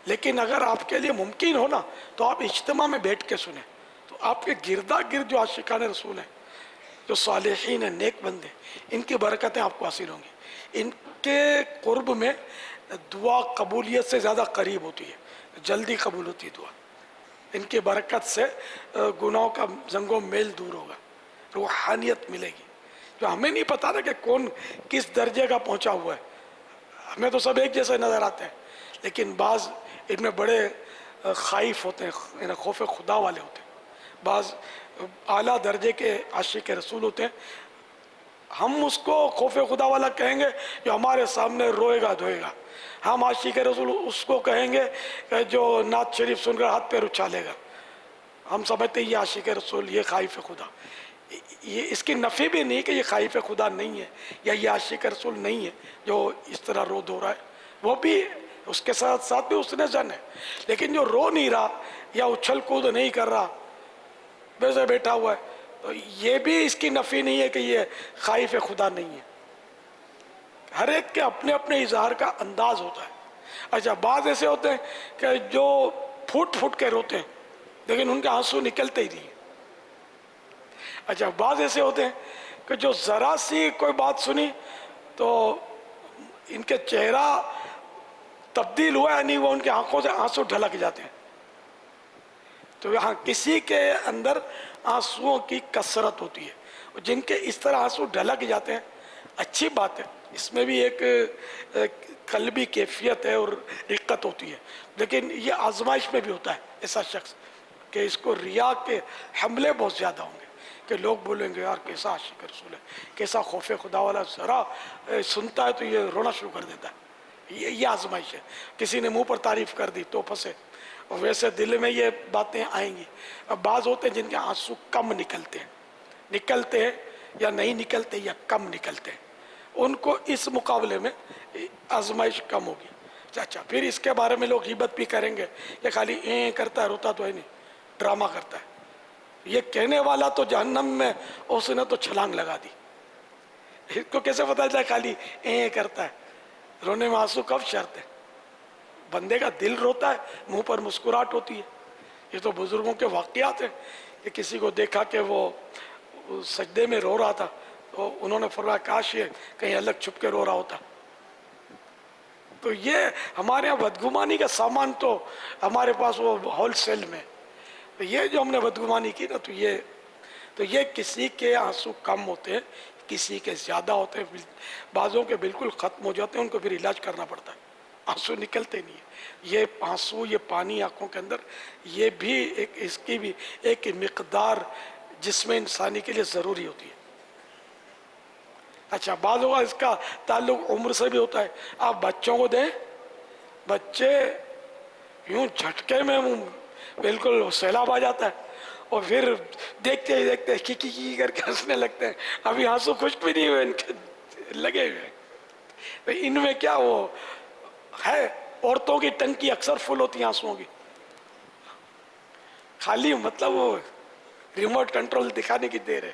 لیکن اگر آپ کے لیے ممکن ہو نا تو آپ اجتماع میں بیٹھ کے سنیں، تو آپ کے گردا گرد جو عاشقان رسول ہیں، جو صالحین ہیں، نیک بندے، ان کی برکتیں آپ کو حاصل ہوں گی. ان کے قرب میں دعا قبولیت سے زیادہ قریب ہوتی ہے، جلدی قبول ہوتی ہے دعا. ان کی برکت سے گناہوں کا زنگ و میل دور ہوگا، روحانیت ملے گی. جو ہمیں نہیں پتا نا کہ کون کس درجے کا پہنچا ہوا ہے، ہمیں تو سب ایک جیسے نظر آتے ہیں، لیکن بعض ان میں بڑے خائف ہوتے ہیں، خوف خدا والے ہوتے ہیں، بعض اعلیٰ درجے کے عاشق رسول ہوتے ہیں. ہم اس کو خوف خدا والا کہیں گے جو ہمارے سامنے روئے گا دھوئے گا. ہم عاشق رسول اس کو کہیں گے کہ جو نعت شریف سن کر ہاتھ پہ اچھالے گا. ہم سمجھتے ہیں یہ عاشق رسول، یہ خائف خدا. یہ اس کی نفی بھی نہیں کہ یہ خائف خدا نہیں ہے یا یہ عاشق رسول نہیں ہے جو اس طرح رو دھو رہا ہے، وہ بھی اس کے ساتھ ساتھ بھی اس نے زن ہے. لیکن جو رو نہیں رہا یا اچھل کود نہیں کر رہا، ویسے بیٹھا ہوا ہے، تو یہ بھی اس کی نفی نہیں ہے کہ یہ خائف خدا نہیں ہے. ہر ایک کے اپنے اپنے اظہار کا انداز ہوتا ہے. اچھا، بعض ایسے ہوتے ہیں کہ جو پھوٹ پھوٹ کے روتے ہیں لیکن ان کے آنسو نکلتے ہی نہیں. اچھا، بعض ایسے ہوتے ہیں کہ جو ذرا سی کوئی بات سنی تو ان کے چہرہ تبدیل ہوا ہے نہیں، وہ ان کے آنکھوں سے آنسو ڈھلک جاتے ہیں. تو یہاں کسی کے اندر آنسوؤں کی کثرت ہوتی ہے، جن کے اس طرح آنسو ڈھلک جاتے ہیں، اچھی بات ہے، اس میں بھی ایک قلبی کیفیت ہے اور رقت ہوتی ہے. لیکن یہ آزمائش میں بھی ہوتا ہے ایسا شخص کہ اس کو ریا کے حملے بہت زیادہ ہوں گے کہ لوگ بولیں گے یار کیسا عاشق رسول ہے، کیسا خوف خدا والا، ذرا سنتا ہے تو یہ رونا شروع کر دیتا ہے. یہ آزمائش ہے. کسی نے منہ پر تعریف کر دی تو پھنسے، اور ویسے دل میں یہ باتیں آئیں گی. اب بعض ہوتے ہیں جن کے آنسو کم نکلتے ہیں یا نہیں نکلتے یا کم نکلتے ہیں، ان کو اس مقابلے میں آزمائش کم ہوگی. اچھا، پھر اس کے بارے میں لوگ غیبت بھی کریں گے کہ خالی کرتا ہے، روتا تو ہے نہیں، ڈرامہ کرتا ہے. یہ کہنے والا تو جہنم میں اس نے تو چھلانگ لگا دی. اس کو کیسے پتا چلا خالی کرتا ہے؟ رونے میں آنسو کب شرط ہے؟ بندے کا دل روتا ہے، منہ پر مسکراہٹ ہوتی ہے. یہ تو بزرگوں کے واقعات ہیں کہ کسی کو دیکھا کہ وہ سجدے میں رو رہا تھا تو انہوں نے فرمایا کاش یہ کہیں الگ چھپ کے رو رہا ہوتا. تو یہ ہمارے یہاں بدگمانی کا سامان تو ہمارے پاس وہ ہول سیل میں. تو یہ جو ہم نے بدگمانی کی نا، تو یہ کسی کے آنسو کم ہوتے ہیں، کسی کے زیادہ ہوتے ہیں، بعضوں کے بالکل ختم ہو جاتے ہیں، ان کو پھر علاج کرنا پڑتا ہے، آنسو نکلتے نہیں ہیں. یہ آنسو، یہ پانی آنکھوں کے اندر، یہ بھی اس کی بھی ایک مقدار جسم انسانی کے لیے ضروری ہوتی ہے. اچھا، بعض اوقات اس کا تعلق عمر سے بھی ہوتا ہے. آپ بچوں کو دیں، بچے یوں جھٹکے میں بالکل سیلاب آ جاتا ہے اور پھر دیکھتے ہی دیکھتے کی کر کے ہنسنے لگتے ہیں. ابھی آنسو خشک بھی نہیں ہوئے، ان کے لگے ہوئے. ان میں کیا وہ ہے، عورتوں کی ٹنکی اکثر فل ہوتی ہیں آنسوؤں کی، خالی مطلب وہ ریموٹ کنٹرول دکھانے کی دیر ہے.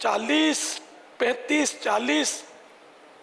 40, 35, 40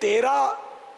13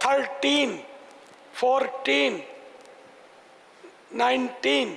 13, 14, 19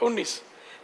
19,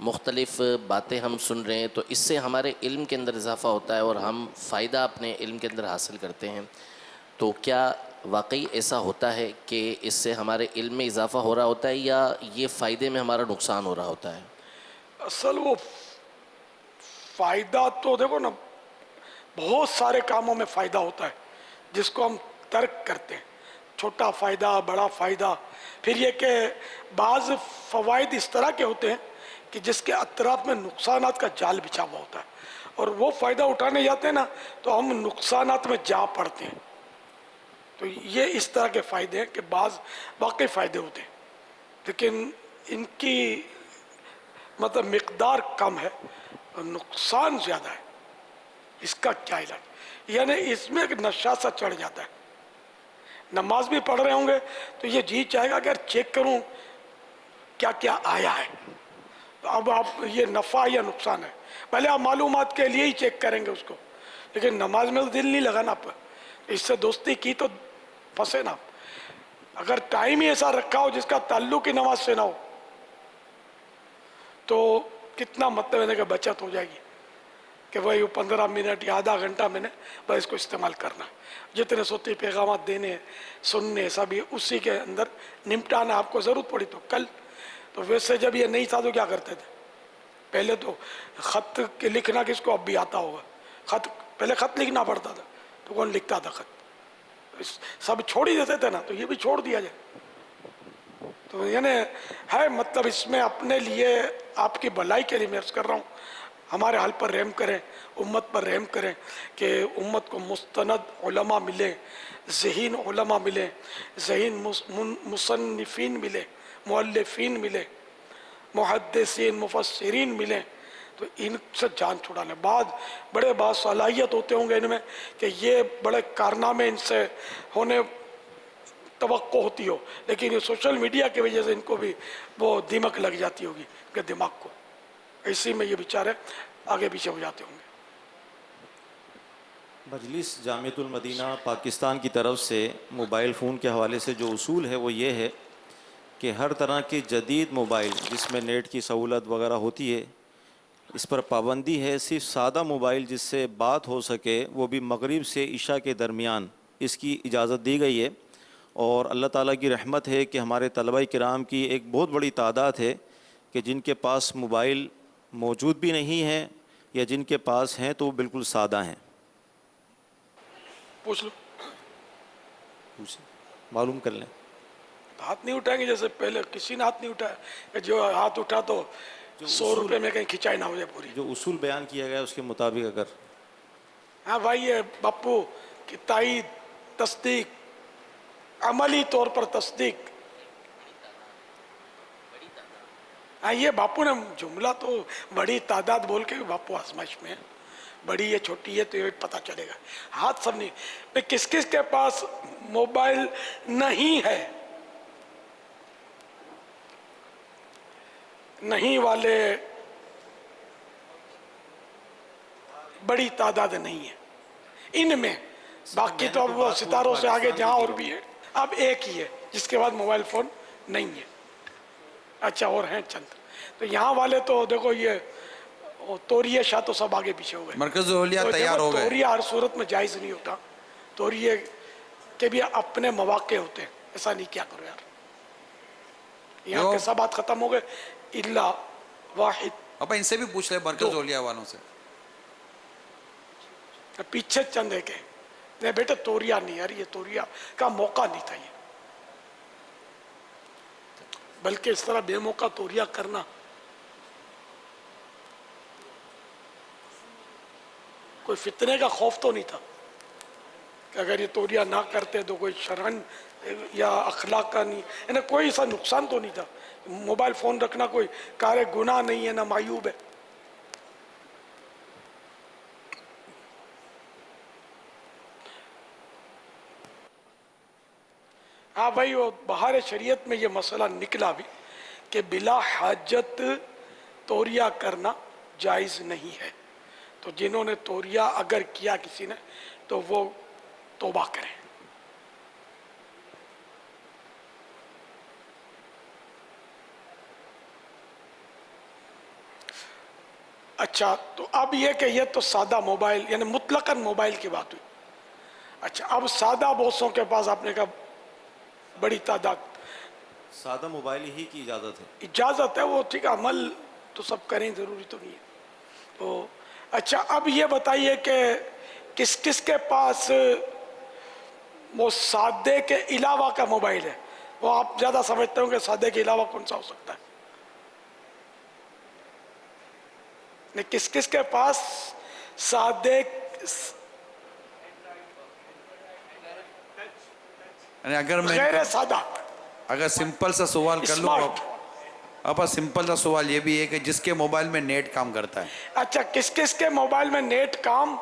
مختلف باتیں ہم سن رہے ہیں تو اس سے ہمارے علم کے اندر اضافہ ہوتا ہے اور ہم فائدہ اپنے علم کے اندر حاصل کرتے ہیں، تو کیا واقعی ایسا ہوتا ہے کہ اس سے ہمارے علم میں اضافہ ہو رہا ہوتا ہے یا یہ فائدے میں ہمارا نقصان ہو رہا ہوتا ہے؟ اصل وہ فائدہ تو دیکھو نا، بہت سارے کاموں میں فائدہ ہوتا ہے جس کو ہم ترک کرتے ہیں، چھوٹا فائدہ، بڑا فائدہ. پھر یہ کہ بعض فوائد اس طرح کے ہوتے ہیں کہ جس کے اطراف میں نقصانات کا جال بچھا ہوا ہوتا ہے، اور وہ فائدہ اٹھانے جاتے ہیں نا تو ہم نقصانات میں جا پڑتے ہیں. تو یہ اس طرح کے فائدے ہیں کہ بعض واقعی فائدے ہوتے ہیں لیکن ان کی مطلب مقدار کم ہے اور نقصان زیادہ ہے. اس کا کیا علاج؟ یعنی اس میں ایک نشہ سا چڑھ جاتا ہے. نماز بھی پڑھ رہے ہوں گے تو یہ جی چاہے گا کہ چیک کروں کیا کیا آیا ہے. تو اب آپ یہ نفع یا نقصان ہے، پہلے آپ معلومات کے لیے ہی چیک کریں گے اس کو، لیکن نماز میں دل نہیں لگانا آپ. اس سے دوستی کی تو پھنسے نا. اگر ٹائم ہی ایسا رکھا ہو جس کا تعلق ہی نماز سے نہ ہو تو کتنا مطلب ہے کہ بچت ہو جائے گی کہ وہی 15 منٹ یا آدھا گھنٹہ میں نے بس اس کو استعمال کرنا ہے. جتنے صوتی پیغامات دینے سننے سب یہ اسی کے اندر نمٹانا. آپ کو ضرورت پڑی تو کل. تو ویسے جب یہ نہیں تھا تو کیا کرتے تھے؟ پہلے تو خط لکھنا کس کو اب بھی آتا ہوگا، پہلے خط لکھنا پڑتا تھا تو کون لکھتا تھا خط؟ سب چھوڑ ہی دیتے تھے نا، تو یہ بھی چھوڑ دیا جائے. تو یعنی ہے مطلب اس میں اپنے لیے آپ کی بھلائی کے لیے میں عرض کر رہا ہوں، ہمارے حال پر رحم کریں، امت پر رحم کریں کہ امت کو مستند علماء ملے، ذہین علماء ملے، ذہین مصنفین ملے، مؤلفین ملے، محدثین مفسرین ملیں. تو ان سے جان چھڑا لیں. بعض بڑے صلاحیت ہوتے ہوں گے ان میں کہ یہ بڑے کارنامے ان سے ہونے توقع ہوتی ہو، لیکن یہ سوشل میڈیا کی وجہ سے ان کو بھی وہ دیمک لگ جاتی ہوگی کہ دماغ کو، اسی میں یہ بیچارے آگے پیچھے ہو جاتے ہوں گے. مجلس جامعۃ المدینہ پاکستان کی طرف سے موبائل فون کے حوالے سے جو اصول ہے وہ یہ ہے کہ ہر طرح کے جدید موبائل جس میں نیٹ کی سہولت وغیرہ ہوتی ہے اس پر پابندی ہے. صرف سادہ موبائل جس سے بات ہو سکے وہ بھی مغرب سے عشاء کے درمیان اس کی اجازت دی گئی ہے. اور اللہ تعالیٰ کی رحمت ہے کہ ہمارے طلبہ کرام کی ایک بہت بڑی تعداد ہے کہ جن کے پاس موبائل موجود بھی نہیں ہیں یا جن کے پاس ہیں تو وہ بالکل سادہ ہیں. پوچھ لو، معلوم کر لیں. ہاتھ نہیں اٹھائیں گے جیسے پہلے کسی نے ہاتھ نہیں اٹھایا کہ جو ہاتھ اٹھا تو 100 روپے میں کہیں کھچائی نہ ہو جائے پوری. جو اصول بیان کیا گیا اس کے مطابق اگر ہاں بھائی یہ باپو کی تائید، تصدیق، عملی طور پر تصدیق. ہاں یہ باپو نے جملہ تو بڑی تعداد بول کے باپو آزمائش میں ہے، بڑی ہے چھوٹی ہے تو یہ پتہ چلے گا. ہاتھ سب نہیں. کس کس کے پاس موبائل نہیں ہے؟ نہیں والے بڑی تعداد نہیں ہے ان میں. باقی تو اب ستاروں سے آگے جہاں اور بھی ہے. اب ایک ہی ہے جس کے بعد موبائل فون نہیں ہے. اچھا اور ہیں چند. تو یہاں والے تو دیکھو یہ توریہ شاہ تو سب آگے پیچھے ہو گئے. مرکز اولیاء تیار ہو گئے. توریہ ہر صورت میں جائز نہیں ہوتا. توریہ کے بھی اپنے مواقع ہوتے ہیں، ایسا نہیں کیا کرو یار. یہاں کے سب بات ختم ہو گئے الا واحد. ابا ان سے بھی پوچھ لے مرکز اولیاء والوں سے. پیچھے چند ہے کہ نہیں بیٹے توریہ نہیں یار، یہ توریہ کا موقع نہیں تھا یہ، بلکہ اس طرح بے موقع توریہ کرنا کوئی فتنے کا خوف تو نہیں تھا کہ اگر یہ توریہ نہ کرتے تو کوئی شرعن یا اخلاق کا نہیں، یعنی کوئی ایسا نقصان تو نہیں تھا. موبائل فون رکھنا کوئی کار گناہ نہیں ہے، نہ معیوب ہے. ہاں بھائی وہ بہار شریعت میں یہ مسئلہ نکلا بھی کہ بلا حاجت توریہ کرنا جائز نہیں ہے. تو جنہوں نے توریہ اگر کیا کسی نے تو وہ توبہ کریں. اچھا تو اب یہ کہ یہ تو سادہ موبائل یعنی مطلقاً موبائل کی بات ہوئی. اچھا اب سادہ بوسوں کے پاس آپ نے کہا بڑی تعداد, سادہ موبائل ہی کی اجازت ہے. اجازت ہے وہ ٹھیک ہے, عمل تو سب کریں ضروری تو نہیں ہے. تو اچھا اب یہ بتائیے کہ کس کس کے پاس وہ سادے کے علاوہ کا موبائل ہے؟ وہ آپ زیادہ سمجھتے ہوں کہ سادے کے علاوہ کون سا ہو سکتا ہے؟ کس کس کے پاس سادے اگر میں غیر سادہ اگر سمپل سا سوال کر لوں اب سمپل سا سوال یہ بھی ہے کہ جس کے موبائل میں نیٹ کام کرتا ہے. اچھا کس کس کے موبائل میں نیٹ کام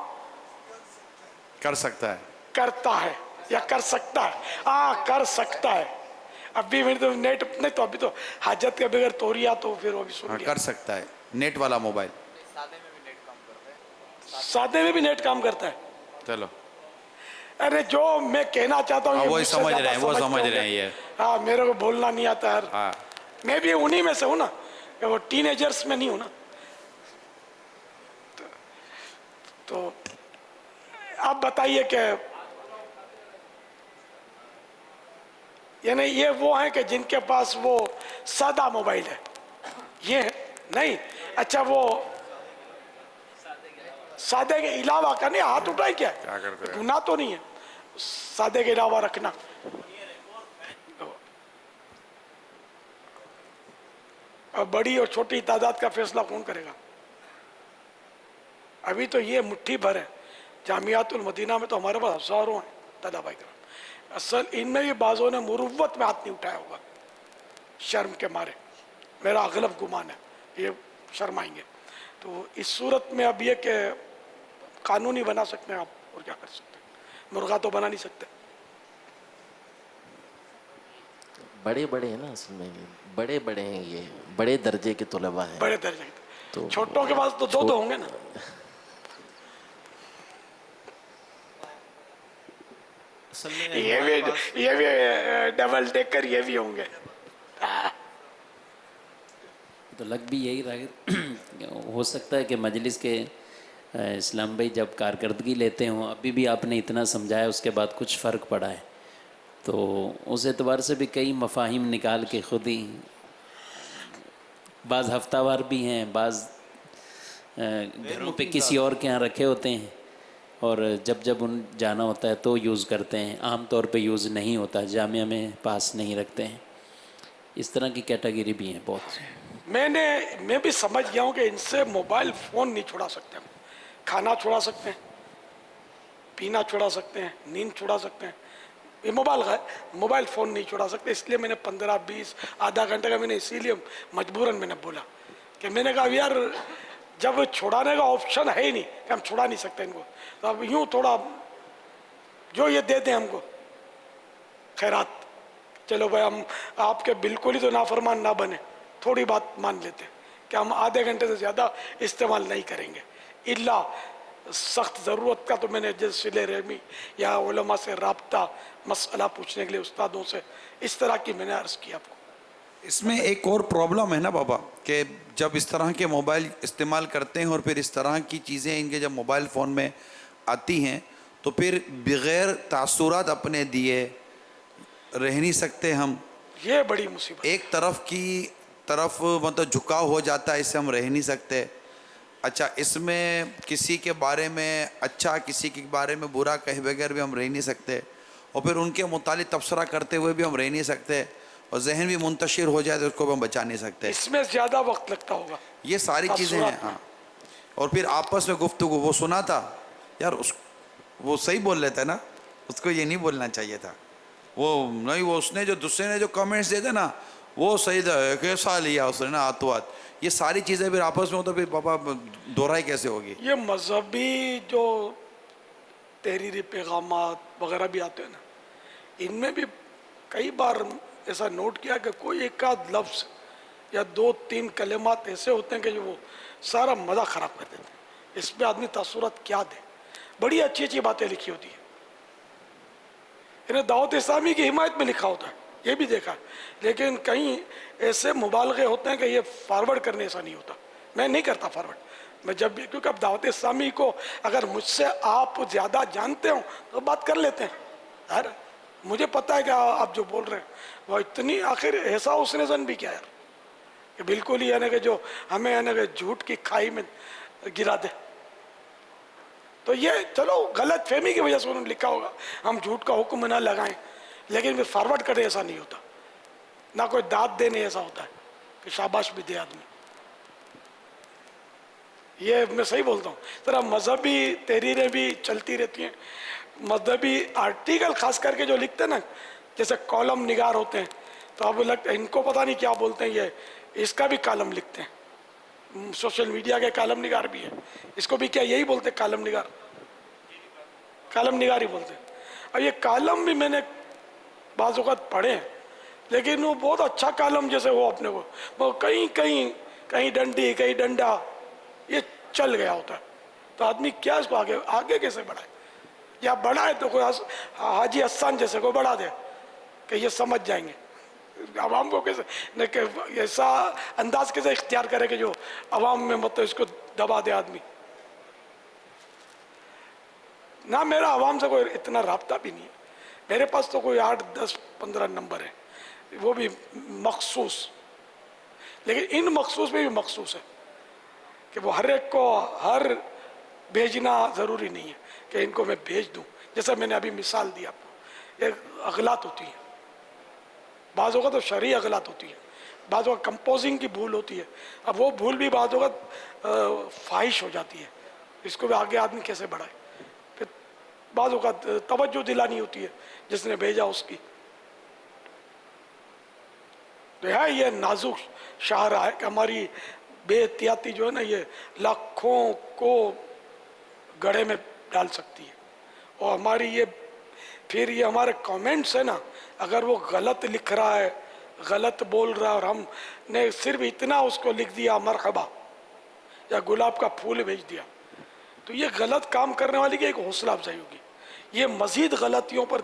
کر سکتا ہے, کرتا ہے یا کر سکتا ہے؟ کر سکتا ہے. ابھی میرے تو نیٹ نہیں, تو ابھی تو حاجت کے بغیر توڑیا تو پھر وہ بھی سن لیا. کر سکتا ہے نیٹ والا موبائل. سادے میں بھی نیٹ کام کرتا ہے. چلو ارے جو میں کہنا چاہتا ہوں وہی سمجھ رہے ہیں, وہ سمجھ رہے ہیں یہ. ہاں میرے کو بولنا نہیں آتا ہے, میں بھی انہی میں سے ہوں نا, کہ وہ ٹین ایجرز میں نہیں ہوں نا. تو آپ بتائیے کہ یعنی یہ وہ ہیں کہ جن کے پاس وہ سادہ موبائل ہے, یہ نہیں. اچھا وہ سادے کے علاوہ کا نہیں, ہاتھ اٹھائے کیا گناہ تو نہیں ہے سادے کے علاوہ رکھنا. بڑی اور چھوٹی تعداد کا فیصلہ کون کرے گا؟ ابھی تو یہ مٹھی بھر ہے. جامعات المدینہ میں تو ہمارے پاس ہزاروں ہیں طلباء کرام. اصل ان میں بھی بعضوں نے مروت میں ہاتھ نہیں اٹھایا ہوگا شرم کے مارے, میرا اغلب گمان ہے یہ شرمائیں گے. تو اس صورت میں اب یہ کہ قانونی بنا سکتے ہیں آپ, اور کیا کر سکتے ہیں, مرغا تو بنا نہیں سکتے. بڑے بڑے ہیں نا, اصل میں بڑے بڑے ہیں, یہ بڑے درجے کے طلباء ہیں. بڑے درجے کے, چھوٹوں کے پاس تو دو ہوں گے نا. یہ بھی ڈبل ڈیکر یہ بھی ہوں گے. تو لگ بھی یہی رہا, ہو سکتا ہے کہ مجلس کے اسلام بھائی جب کارکردگی لیتے ہوں, ابھی بھی آپ نے اتنا سمجھایا اس کے بعد کچھ فرق پڑا ہے, تو اس اعتبار سے بھی کئی مفاہیم نکال کے خود ہی, بعض ہفتہ وار بھی ہیں, بعض گھروں پہ کسی اور کے ہاں رکھے ہوتے ہیں, اور جب ان جانا ہوتا ہے تو یوز کرتے ہیں, عام طور پہ یوز نہیں ہوتا, جامعہ میں پاس نہیں رکھتے ہیں. اس طرح کی کیٹیگری بھی ہیں بہت. میں بھی سمجھ گیا ہوں کہ ان سے موبائل فون نہیں چھڑا سکتے. ہم کھانا چھڑا سکتے ہیں, پینا چھڑا سکتے ہیں, نیند چھڑا سکتے ہیں, یہ موبائل فون نہیں چھڑا سکتے. اس لیے میں نے 15-20 آدھا گھنٹے کا میں نے اسی لیے مجبوراً میں نے بولا کہ میں نے کہا یار جب چھڑانے کا آپشن ہے ہی نہیں کہ ہم چھڑا نہیں سکتے ان کو, تو اب یوں تھوڑا جو یہ دے دیں ہم کو خیرات, چلو بھائی ہم آپ کے بالکل ہی تو نافرمان نہ بنے, تھوڑی بات مان لیتے کہ ہم آدھے گھنٹے سے زیادہ استعمال نہیں کریں گے الا سخت ضرورت کا. تو میں نے جیسے صلہ رحمی یا علماء سے رابطہ مسئلہ پوچھنے کے لیے استادوں سے اس طرح کی میں نے عرض کیا آپ کو. اس میں ایک اور پرابلم ہے نا بابا, کہ جب اس طرح کے موبائل استعمال کرتے ہیں اور پھر اس طرح کی چیزیں ان کے جب موبائل فون میں آتی ہیں تو پھر بغیر تاثرات اپنے دیے رہ نہیں سکتے ہم. یہ بڑی مصیبت, ایک طرف کی طرف مطلب جھکاؤ ہو جاتا ہے, اس سے ہم رہ نہیں سکتے. اچھا اس میں کسی کے بارے میں اچھا کسی کے بارے میں برا کہے بغیر بھی ہم رہ نہیں سکتے, اور پھر ان کے متعلق تبصرہ کرتے ہوئے بھی ہم رہ نہیں سکتے, اور ذہن بھی منتشر ہو جائے تو اس کو بھی ہم بچا نہیں سکتے. اس میں زیادہ وقت لگتا ہوگا. یہ ساری چیزیں ہیں. ہاں, اور پھر آپس میں گفتگو, وہ سنا تھا یار وہ صحیح بول رہے تھے نا, اس کو یہ نہیں بولنا چاہیے تھا, وہ نہیں, وہ اس نے جو دوسرے نے جو کمنٹس دیے تھے نا وہ صحیح تھا, کیسا لیا اس نے نا ہاتھوں ہاتھ. یہ ساری چیزیں پھر آپس میں ہو تو پھر پاپا دوہرائی کیسے ہوگی؟ یہ مذہبی جو تحریری پیغامات وغیرہ بھی آتے ہیں نا, ان میں بھی کئی بار ایسا نوٹ کیا کہ کوئی ایک آدھ لفظ یا 2-3 کلمات ایسے ہوتے ہیں کہ جو وہ سارا مزہ خراب کر دیتے ہیں. اس پہ آدمی تاثرات کیا دے. بڑی اچھی اچھی باتیں لکھی ہوتی ہیں, انہیں دعوت اسلامی کی حمایت میں لکھا ہوتا ہے, یہ بھی دیکھا, لیکن کہیں ایسے مبالغے ہوتے ہیں کہ یہ فارورڈ کرنے ایسا نہیں ہوتا. میں نہیں کرتا فارورڈ, میں جب بھی، کیونکہ اب دعوت اسلامی کو اگر مجھ سے آپ زیادہ جانتے ہوں تو بات کر لیتے ہیں یار. مجھے پتہ ہے کہ آپ جو بول رہے ہیں وہ اتنی، آخر ایسا اس نے زن بھی کیا یار کہ بالکل ہی یعنی کہ جو ہمیں یعنی کہ جھوٹ کی کھائی میں گرا دے. تو یہ چلو غلط فہمی کی وجہ سے انہوں نے لکھا ہوگا، ہم جھوٹ کا حکم نہ لگائیں، لیکن پھر فارورڈ کرے ایسا نہیں ہوتا، نہ کوئی داد دینے ایسا ہوتا ہے کہ شاباش بھی دے آدمی. یہ میں صحیح بولتا ہوں. ذرا مذہبی تحریریں بھی چلتی رہتی ہیں، مذہبی آرٹیکل خاص کر کے جو لکھتے ہیں نا، جیسے کالم نگار ہوتے ہیں، تو اب لگتا ہے ان کو پتہ نہیں کیا بولتے ہیں، یہ اس کا بھی کالم لکھتے ہیں. سوشل میڈیا کے کالم نگار بھی ہے، اس کو بھی کیا یہی بولتے ہیں کالم نگار؟ کالم نگار ہی بولتے ہیں. اب یہ کالم بھی میں نے بعض اوقات پڑھے ہیں، لیکن وہ بہت اچھا کالم جیسے وہ اپنے کو وہ کہیں ڈنڈی کہیں ڈنڈا یہ چل گیا ہوتا ہے. تو آدمی کیا اس کو آگے کیسے بڑھائے؟ یا بڑھائے تو کوئی حاجی حسان جیسے کو بڑھا دے کہ یہ سمجھ جائیں گے. عوام کو کیسے ایسا انداز کیسے اختیار کرے کہ جو عوام میں مطلب اس کو دبا دے آدمی. نہ میرا عوام سے کوئی اتنا رابطہ بھی نہیں ہے، میرے پاس تو کوئی 8 10 15 نمبر ہیں، وہ بھی مخصوص. لیکن ان مخصوص میں بھی مخصوص ہے کہ وہ ہر ایک کو ہر بھیجنا ضروری نہیں ہے کہ ان کو میں بھیج دوں. جیسا میں نے ابھی مثال دی آپ کو، یہ اغلاط ہوتی ہیں، بعض اوقات تو شرعی اغلاط ہوتی ہے، بعض اوقات کمپوزنگ کی بھول ہوتی ہے. اب وہ بھول بھی بعض اوقات فاحش ہو جاتی ہے، اس کو بھی آگے آدمی کیسے بڑھائے. پھر بعض اوقات توجہ دلانی ہوتی ہے جس نے بھیجا اس کی. تو یہ نازک شاہراہ ہے کہ ہماری بے احتیاطی جو ہے نا یہ لاکھوں کو گڑھے میں ڈال سکتی ہے. اور ہماری یہ پھر یہ ہمارے کامنٹس ہے نا، اگر وہ غلط لکھ رہا ہے، غلط بول رہا ہے، اور ہم نے صرف اتنا اس کو لکھ دیا مرحبا یا گلاب کا پھول بھیج دیا، تو یہ غلط کام کرنے والی کی ایک حوصلہ افزائی ہوگی. یہ مزید غلطیوں پر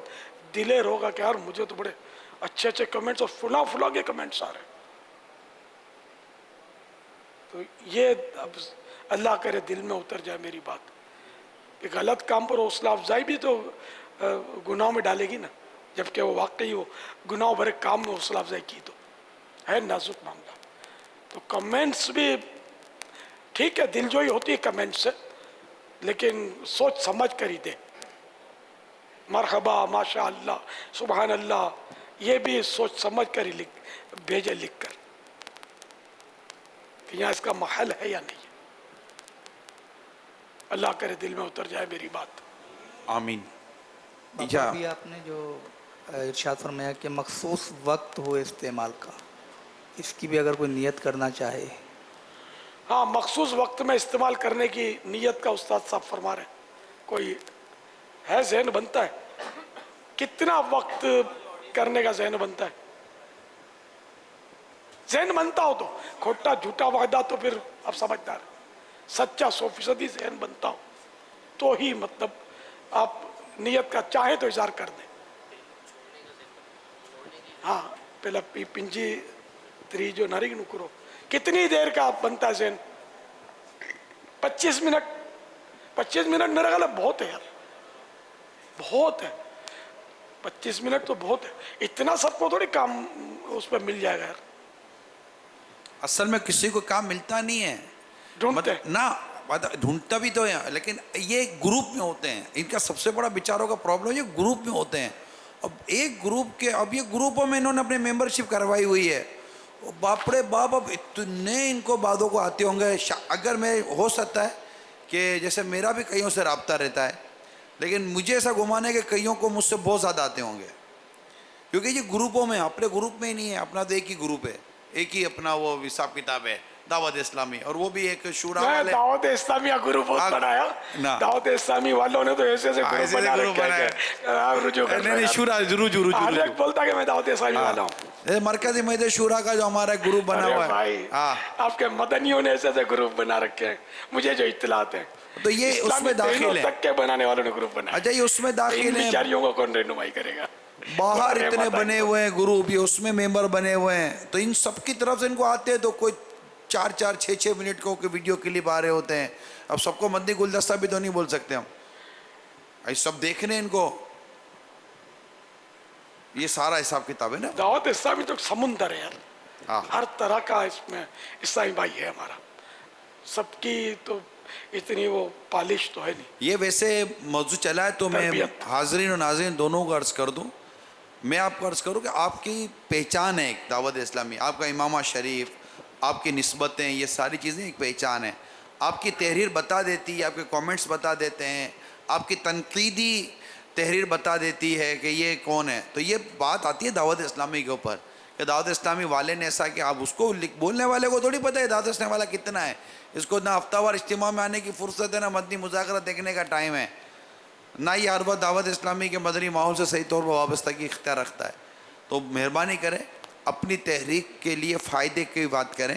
دلیر ہوگا کہ یار مجھے تو بڑے اچھے اچھے کمنٹس اور فلاں کے کمنٹس آ رہے ہیں. تو یہ اب اللہ کرے دل میں اتر جائے میری بات کہ غلط کام پر حوصلہ افزائی بھی تو گناہوں میں ڈالے گی نا، جبکہ وہ واقعی وہ گناہ بھرے کام میں حوصلہ افزائی کی تو ہے نازک معاملہ. تو کمنٹس بھی ٹھیک ہے، دل جوئی ہوتی ہے کمنٹ سے، لیکن سوچ سمجھ کر ہی دے. مرحبا، ماشاء اللہ، سبحان اللہ، یہ بھی سوچ سمجھ کر ہی بھیجے لکھ کر کہ یہاں اس کا محل ہے یا نہیں. اللہ کرے دل میں اتر جائے میری بات. آمین. ابھی آپ نے جو ارشاد فرمایا کہ مخصوص وقت ہو استعمال کا، اس کی بھی اگر کوئی نیت کرنا چاہے. ہاں، مخصوص وقت میں استعمال کرنے کی نیت کا استاد صاحب فرما رہے ہیں. کوئی ہے ذہن بنتا ہے کتنا وقت کرنے کا ذہن بنتا ہے؟ ذہن بنتا ہو تو کھوٹا جھوٹا وعدہ تو پھر اب سمجھدار. سچا 100% ذہن بنتا ہو تو ہی مطلب آپ نیت کا چاہے تو اظہار کر دیں. ہاں، پہلا پنجی تری جو نرگ نکرو، کتنی دیر کا بنتا ہے ذہن؟ 25 منٹ. 25 منٹ میرا خیال ہے بہت ہے یار، بہت ہے. 25 منٹ تو بہت ہے. اتنا سب کو تھوڑی کام اس پہ مل جائے گا یار. اصل میں کسی کو کام ملتا نہیں ہے، ڈھونڈتے نہ ڈھونڈتا بھی تو ہے، لیکن یہ گروپ میں ہوتے ہیں. ان کا سب سے بڑا بیچاروں کا پرابلم یہ گروپ میں ہوتے ہیں. اب ایک گروپ کے، اب یہ گروپوں میں انہوں نے اپنے ممبرشپ کروائی ہوئی ہے. باپ رے باپ، اب اتنے ان کو باتوں کو آتے ہوں گے. اگر میں ہو سکتا ہے کہ جیسے میرا بھی کئیوں سے رابطہ رہتا ہے، لیکن مجھے ایسا گمان ہے کہ کئیوں کو مجھ سے بہت زیادہ آتے ہوں گے، کیونکہ یہ گروپوں میں، اپنے گروپ میں ہی نہیں ہے. اپنا تو ایک ہی گروپ ہے، ایک ہی اپنا وہ حساب کتاب ہے، دعوت اسلامی. اور وہ بھی ایک شورا والے. دعوت اسلامی کا گروپ بنایا، دعوت اسلامی والوں نے تو ایسے ایسے گروپ بنا رکھے ہیں. شورا رجوع ہر ایک بولتا کہ میں دعوت اسلامی والا ہوں. مرکزی مجلس شورا کا جو ہمارا گروپ بنا ہوا ہے. بھائی آپ کے مدنیوں نے ایسے ایسے گروپ بنا رکھے ہیں، مجھے جو اطلاعات ہیں. تو یہ اس میں داخل ہے. تک کے بنانے والوں نے گروپ بنایا. اچھا، یہ اس میں داخل ہے. بیچاریوں کو کون رہنمائی کرے گا؟ باہر اتنے بنے ہوئے ہیں گروپ، یہ اس میں ممبر بنے ہوئے ہیں. تو ان سب کی طرف سے ان کو آتے ہیں تو کوئی 4-4 6-6 منٹ کو ویڈیو کلپ آ رہے ہوتے ہیں. اب سب کو مدنی گلدستہ بھی تو نہیں بول سکتے ہم, یہ سب دیکھ رہے ہیں ان کو. یہ سارا حساب کتاب ہے نا. دعوت اسلامی تو سمندر ہے یار, ہر طرح کا اس میں اسلامی بھائی ہے ہمارا, سب کی تو اتنی وہ پالش تو ہے نہیں. یہ ویسے موضوع چلا ہے تو میں حاضرین و ناظرین دونوں کو عرض کر دوں. میں آپ کو عرض کروں کہ آپ کی پہچان ہے ایک دعوت اسلامی, آپ کا امامہ شریف, آپ کی نسبتیں, یہ ساری چیزیں ایک پہچان ہے. آپ کی تحریر بتا دیتی ہے, آپ کے کامنٹس بتا دیتے ہیں, آپ کی تنقیدی تحریر بتا دیتی ہے کہ یہ کون ہے. تو یہ بات آتی ہے دعوت اسلامی کے اوپر کہ دعوت اسلامی والے نے ایسا کہ آپ اس کو بولنے والے کو تھوڑی پتہ ہے دعوت اسلامی والا کتنا ہے. اس کو نہ ہفتہ وار اجتماع میں آنے کی فرصت ہے, نہ مدنی مذاکرہ دیکھنے کا ٹائم ہے, نہ یہ ہر وقت دعوت اسلامی کے مدنی ماحول سے صحیح طور پر وابستگی اختیار رکھتا ہے. تو مہربانی کریں اپنی تحریک کے لیے فائدے کی بات کریں,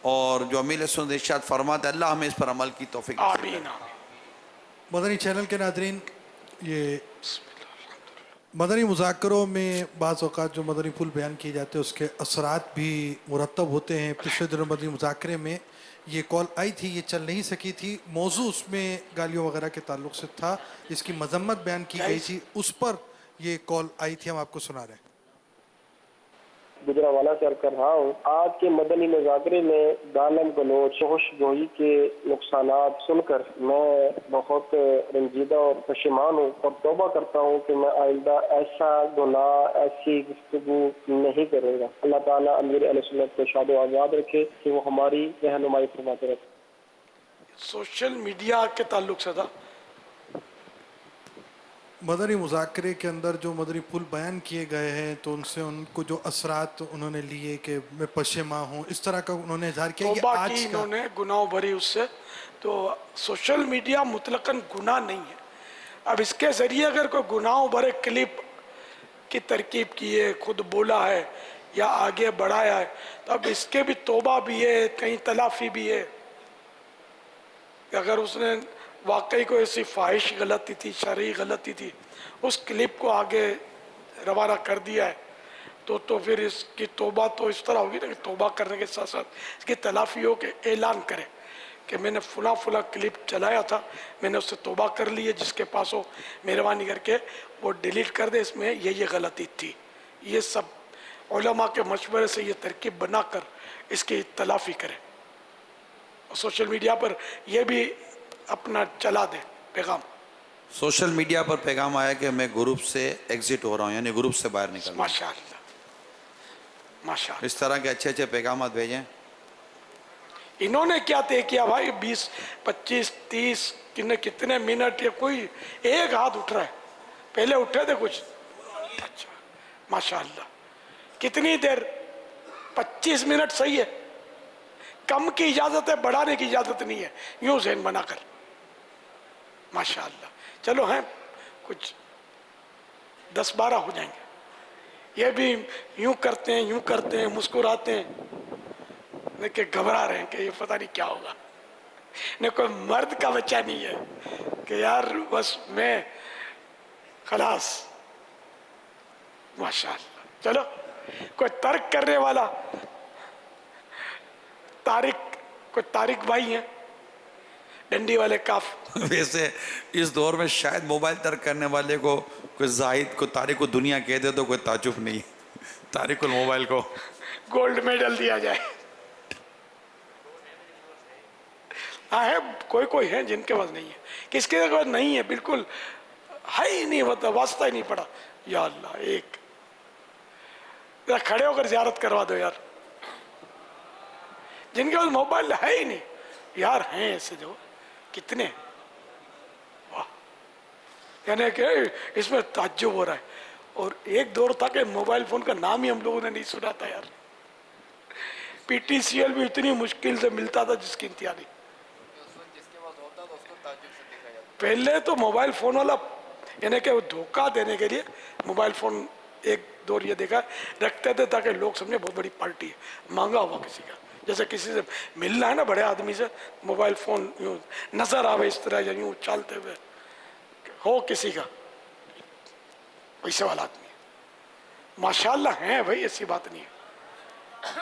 اور جو امیر سنت ارشاد فرماتے ہیں اللہ ہمیں اس پر عمل کی توفیق نصیب کرے. مدنی چینل کے ناظرین, یہ مدنی مذاکروں میں بعض اوقات جو مدنی پھول بیان کیے جاتے ہیں اس کے اثرات بھی مرتب ہوتے ہیں. پچھلے دنوں مدنی مذاکرے میں یہ کال آئی تھی, یہ چل نہیں سکی تھی. موضوع اس میں گالیوں وغیرہ کے تعلق سے تھا, جس کی مذمت بیان کی گئی تھی, اس پر یہ کال آئی تھی. ہم آپ کو سنا رہے ہیں. گجرانوالہ سے عرض کر رہا ہوں, آج کے مدنی مذاکرے میں گالم گلوچ ہوش گوئی کے نقصانات سن کر میں بہت رنجیدہ اور پشیمان ہوں, اور توبہ کرتا ہوں کہ میں آئندہ ایسا گناہ, ایسی گفتگو نہیں کروں گا. اللہ تعالیٰ امیر اہل سنت کو شاد و آزاد رکھے کہ وہ ہماری رہنمائی فرماتے رہے. سوشل میڈیا کے تعلق سے تھا. مدنی مذاکرے کے اندر جو مدنی پھول بیان کیے گئے ہیں تو ان سے ان کو جو اثرات انہوں نے لیے کہ میں پشیماں ہوں, اس طرح کا انہوں نے اظہار کیا. یہ توبہ آج کی کا انہوں نے گناہ بھری اس سے. تو سوشل میڈیا مطلقاً گناہ نہیں ہے. اب اس کے ذریعے اگر کوئی گناہوں بھرے کلپ کی ترکیب کی ہے, خود بولا ہے یا آگے بڑھایا ہے, تو اب اس کے بھی توبہ بھی ہے, کہیں تلافی بھی ہے. اگر اس نے واقعی کوئی ایسی فاحش غلطی تھی, شرعی غلطی تھی, اس کلپ کو آگے روانہ کر دیا ہے, تو پھر اس کی توبہ تو اس طرح ہوگی نا کہ توبہ کرنے کے ساتھ ساتھ اس کی تلافی ہو کہ اعلان کرے کہ میں نے فلاں کلپ چلایا تھا, میں نے اس سے توبہ کر لی ہے, جس کے پاس ہو مہربانی کر کے وہ ڈیلیٹ کر دے, اس میں یہ غلطی تھی. یہ سب علماء کے مشورے سے یہ ترکیب بنا کر اس کی تلافی کرے. اور سوشل میڈیا پر یہ بھی اپنا چلا دے پیغام. سوشل میڈیا پر پیغام آیا کہ میں گروپ سے ایگزٹ ہو رہا ہوں, یعنی گروپ سے باہر نکل رہا ہوں. ماشاءاللہ ماشاءاللہ. اس طرح کے اچھے پیغامات بھیجیں. انہوں نے کیا طے کیا بھائی, 20 25 30 کتنے منٹ, یا کوئی ایک ہاتھ اٹھ رہا ہے, پہلے اٹھے تھے کچھ. اچھا ماشاءاللہ. کتنی دیر, 25 منٹ صحیح ہے. کم کی اجازت ہے, بڑھانے کی اجازت نہیں ہے, یوں ذہن بنا کر. ماشاءاللہ. چلو ہیں کچھ 10-12 ہو جائیں گے. یہ بھی یوں کرتے ہیں مسکراتے ہیں, کہ گھبرا رہے ہیں کہ یہ پتہ نہیں کیا ہوگا. نہیں کوئی مرد کا بچہ نہیں ہے کہ یار بس میں خلاص. ماشاءاللہ. چلو کوئی ترک کرنے والا, کوئی طارق بھائی ہیں ڈنڈی والے کاف. ویسے اس دور میں شاید موبائل ترک کرنے والے کو کوئی زاہد کو طارق کو دنیا کہہ دے تو کوئی تعجب نہیں. طارق الموبائل کو گولڈ میڈل دیا جائے. ہاں ہے, کوئی ہے جن کے پاس نہیں ہے, کس کے پاس نہیں ہے, بالکل ہے ہی نہیں, ہوتا واسطہ ہی نہیں پڑا. یا اللہ, ایک کھڑے ہو کر زیارت کروا دو یار, جن کے پاس موبائل ہے ہی نہیں. یار ہیں ایسے جو کتنے, واہ. یعنی کہ اس میں تعجب ہو رہا ہے. اور ایک دور تھا کہ موبائل فون کا نام ہی ہم لوگوں نے نہیں سنا تھا یار. PTCL بھی اتنی مشکل سے ملتا تھا جس کی انتہا نہیں. پہلے تو موبائل فون والا, یعنی کہ وہ دھوکہ دینے کے لیے موبائل فون ایک دور یہ دیکھا رکھتے تھے تاکہ لوگ سمجھے بہت بڑی پارٹی ہے, مانگا ہوا کسی کا. جیسے کسی سے ملنا ہے نا بڑے آدمی سے, موبائل فون یوں نظر آوے اس طرح, یا یوں چالتے ہوئے ہو کسی کا, ویسے والا آدمی ہے. ماشاءاللہ ہیں بھائی, ایسی بات نہیں ہے.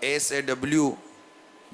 SAW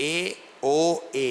AOA,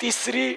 3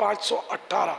518।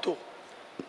2,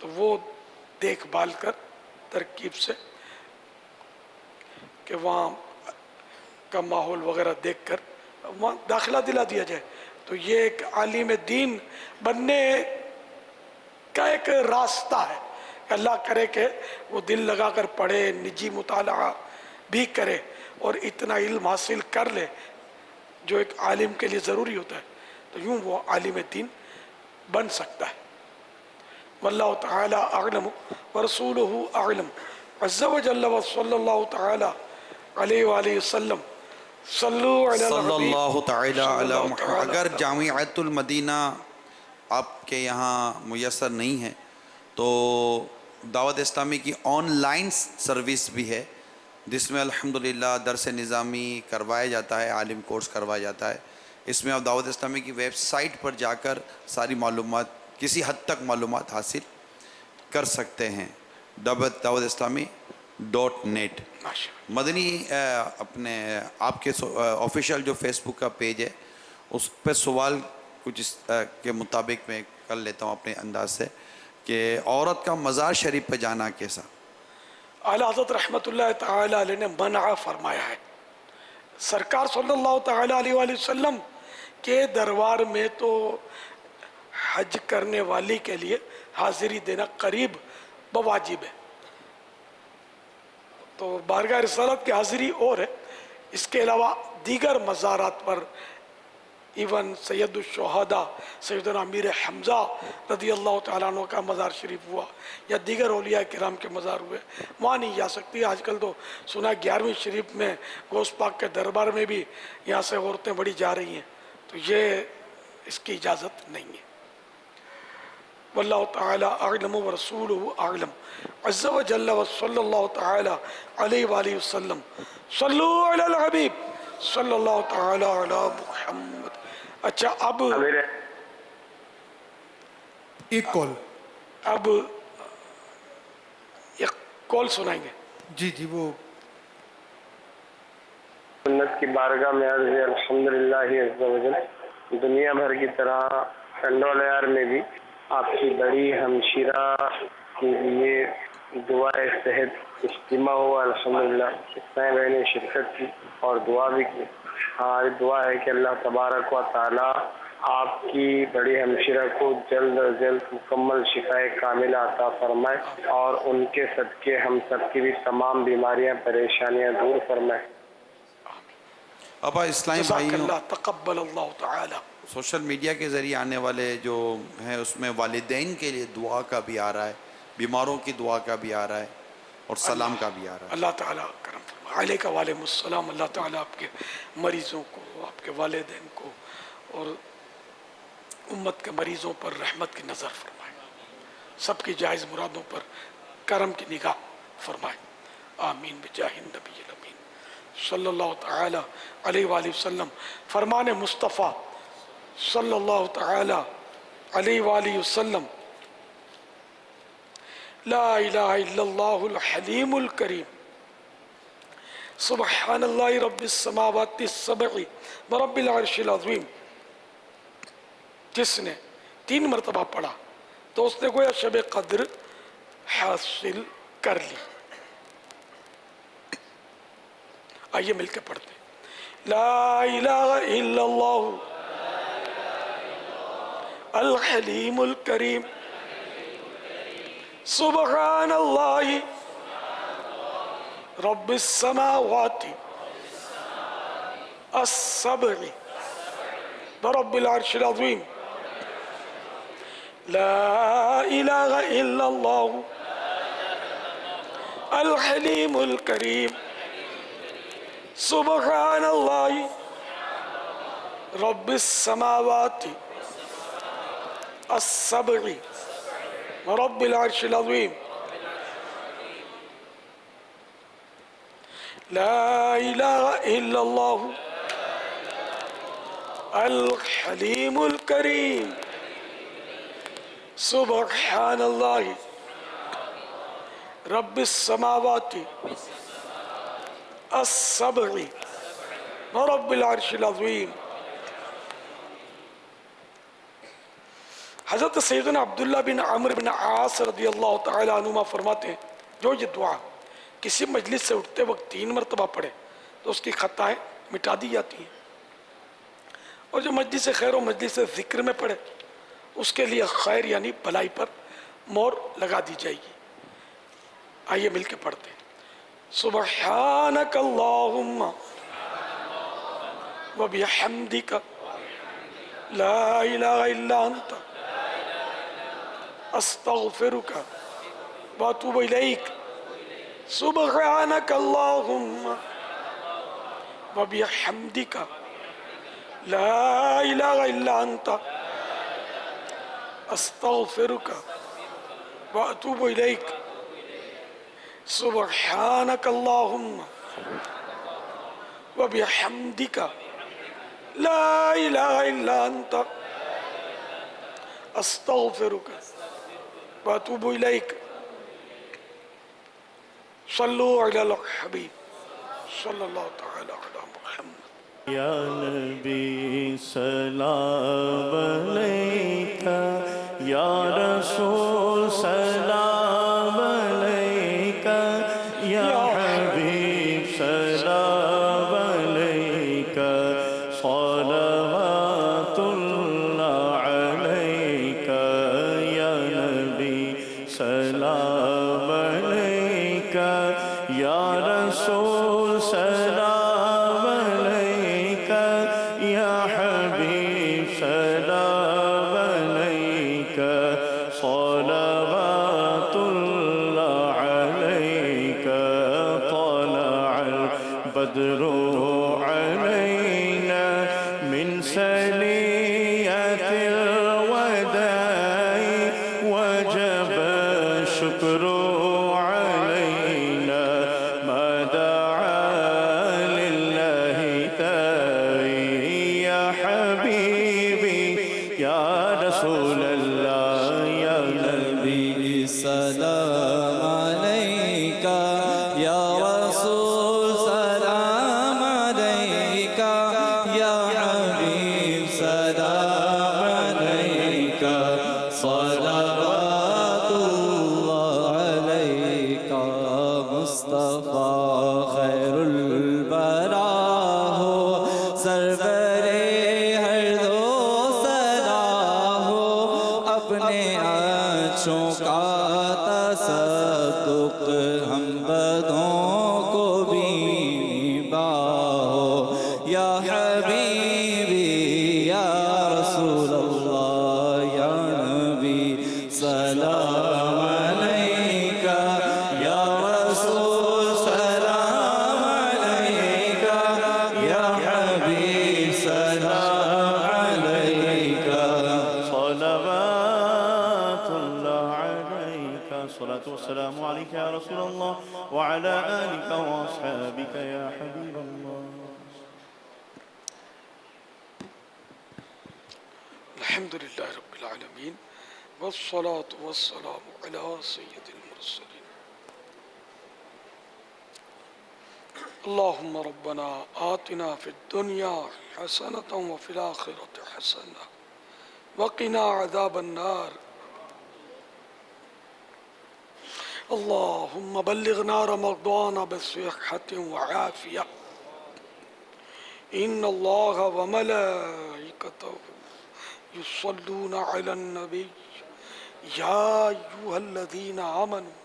تو وہ دیکھ بھال کر ترکیب سے کہ وہاں کا ماحول وغیرہ دیکھ کر وہاں داخلہ دلا دیا جائے. تو یہ ایک عالم دین بننے کا ایک راستہ ہے. اللہ کرے کہ وہ دل لگا کر پڑھے, نجی مطالعہ بھی کرے اور اتنا علم حاصل کر لے جو ایک عالم کے لیے ضروری ہوتا ہے, تو یوں وہ عالم دین بن سکتا ہے. واللہ تعالی اعلم ورسولہ اعلم عز وجل وصلی اللہ تعالی علیہ وآلہ وسلم. صلی اللہ تعالی علی محمد. اگر جامعۃ المدینہ آپ کے یہاں میسر نہیں ہے تو دعوت اسلامی کی آن لائن سروس بھی ہے جس میں الحمدللہ درس نظامی کروایا جاتا ہے, عالم کورس کروایا جاتا ہے. اس میں آپ دعوت اسلامی کی ویب سائٹ پر جا کر ساری معلومات, کسی حد تک معلومات حاصل کر سکتے ہیں. dawatIslami.net. مدنی اپنے آپ کے آفیشیل جو فیس بک کا پیج ہے اس پہ سوال کچھ اس کے مطابق میں کر لیتا ہوں اپنے انداز سے کہ عورت کا مزار شریف پہ جانا کیسا؟ اعلیٰ حضرت رحمۃ اللہ تعالی علیہ نے منع فرمایا ہے. سرکار صلی اللہ تعالی علیہ وآلہ وسلم کے دربار میں تو حج کرنے والی کے لیے حاضری دینا قریب بواجب ہے. تو بارگاہ رسالت کی حاضری اور ہے. اس کے علاوہ دیگر مزارات پر ایون سید الشہداء سیدنا امیر حمزہ رضی اللہ تعالیٰ عنہ کا مزار شریف ہوا یا دیگر اولیاء کرام کے مزار ہوئے, وہاں نہیں جا سکتی. آج کل تو سنا 11ویں شریف میں غوث پاک کے دربار میں بھی یہاں سے عورتیں بڑی جا رہی ہیں, تو یہ اس کی اجازت نہیں ہے. واللہ تعالی اعلم ورسولہ اعلم عز وجل وصلی اللہ تعالی علیہ وآلہ وسلم. صلو علی الحبیب صلی اللہ تعالی علی محمد. اچھا اب ایک کال, اب ایک کال سنائیں گے. جی جی وہ سنت کی بارگاہ میں عرض ہے الحمدللہ عز وجل. دنیا بھر کی طرح ٹنڈولار میں بھی آپ کی بڑی ہمشیرہ کے لیے دعائے صحت اجتماع ہوا. الحمدللہ اتنے میں نے شرکت کی اور دعا بھی کی. ہماری دعا ہے کہ اللہ تبارک و تعالی آپ کی بڑی ہمشیرہ کو جلد از جلد مکمل شفاء کاملہ عطا فرمائے اور ان کے صدقے ہم سب کی بھی تمام بیماریاں پریشانیاں دور فرمائے. ابا اسلامی بھائیوں, تقبل اللہ تعالی. سوشل میڈیا کے ذریعے آنے والے جو ہیں اس میں والدین کے لیے دعا کا بھی آ رہا ہے, بیماروں کی دعا کا بھی آ رہا ہے اور سلام کا بھی آ رہا ہے. اللہ تعالیٰ کرم فرمائے. علیکہ وعلیکم السلام. اللہ تعالیٰ آپ کے مریضوں کو, آپ کے والدین کو اور امت کے مریضوں پر رحمت کی نظر فرمائے, سب کی جائز مرادوں پر کرم کی نگاہ فرمائے. آمین بجاہ النبی الامین صلی اللہ تعالی علیہ وآلہ وسلم. فرمان مصطفیٰ صلی اللہ تعالی علیہ وآلہ وسلم. لا الہ الا اللہ الحلیم الکریم سبحان اللہ رب السماوات السبع ورب العرش العظیم. جس نے 3 مرتبہ پڑھا تو اس نے گویا شب قدر حاصل کر لی. آئیے مل کے پڑھتے ہیں. لا الہ الا اللہ الحلیم الکریم سبحان اللہ رب السماوات السبع ورب العرش العظیم. لا الہ الا اللہ الحلیم الکریم سبحان اللہ رب السماوات السبع ورب العرش العظیم. لا الہ الا اللہ الحلیم الکریم سبحان اللہ رب السماوات السبع ورب العرش العظیم. حضرت سیدنا عبداللہ بن عمرو بن عاص رضی اللہ تعالی عنہما فرماتے ہیں جو یہ دعا کسی مجلس سے اٹھتے وقت 3 مرتبہ پڑھے تو اس کی خطائیں مٹا دی جاتی ہیں، اور جو مجلس خیر و مجلس ذکر میں پڑھے اس کے لیے خیر یعنی بھلائی پر مور لگا دی جائے گی۔ آئیے مل کے پڑھتے ہیں۔ سبحانک اللہم و بحمدک لا الہ الا انت استغفرک و اتوب الیک۔ سبحانک اللہم و بحمدک لا الہ الا انت استغفرک و اتوب الیک۔ سبحانک اللہم و بحمدک لا الہ الا انت استغفرک و اتوب الیک۔ صلو علی الحبیب صلی اللہ تعالی علی محمد۔ یا نبی سلام علیکہ، یا رسول سلام علیکہ، یا حبیب سلام علیکہ، صلوات اللہ علیکہ، یا نبی سلام علیکہ، یا رسول سلام علیکہ، یا حبیب سلام علیکہ، صلوات اللہ علیکہ۔ طلع البدر علینا من ثنیۃ الوداع وجب الشکر علینا ما دعا للہ داعی۔ یا حبیبی یا رسول اللہ، یا نبی سلام علیکہ، یا رسول سلام علیکہ، یا حبیب سلام علیکہ، صلوات اللہ علیکہ۔ مصطفیٰ خیر البراء ہو، سرور ہر دو سنا ہو، اپنے اچھوں کا تصدق ہم بدوں کو بھی باہو۔ یا حبیبی یا رسول اللہ، یا نبی سلام علیکہ، یا رسول سلام علیکہ، یا حبیب سلام علیکہ، صلوات اللہ علیکہ۔ الصلاة والسلام علیکہ یا رسول اللہ وعلی آلکہ واصحابکہ یا حبیب اللہ۔ الحمدللہ رب العالمین والصلاة والسلام علی سید المرسلین۔ اللہم ربنا آتنا فی الدنیا حسنة وفی الآخرة حسنة وقنا عذاب النار۔ اللہم بلغنا رمضان بصحة وعافیہ۔ ان اللہ وملائکتہ يصلون على النبي يا أيها الذين آمنوا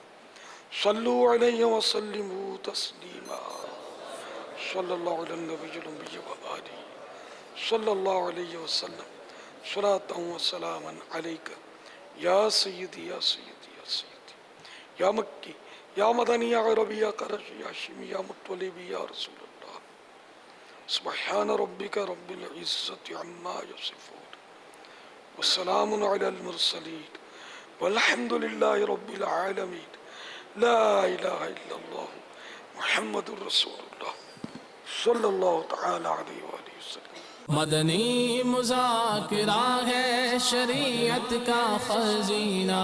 صلوا عليه وسلموا تسليما۔ صلى الله على النبي الأمي وآله صلى الله عليه وسلم صلاة وسلاما عليك يا سيدي يا سيدي يا سيدي يا مكي يا مدني يا عربي يا قرشي يا شمي يا مطلبي يا رسول الله۔ سبحان ربك رب العزة عما يصفون والسلام على المرسلين والحمد لله رب العالمين۔ لا إله إلا الله محمد رسول الله صلی اللہ تعالی علیہ وآلہ وسلم۔ مدنی مذاکرہ ہے شریعت کا خزینہ،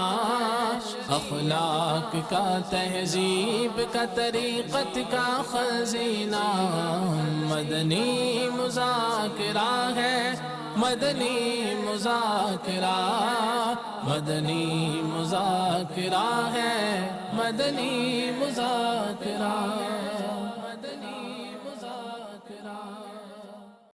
اخلاق کا تہذیب کا طریقت کا خزینہ۔ مدنی مذاکرہ ہے مدنی مذاکرہ مدنی مذاکرہ ہے مدنی مذاکرہ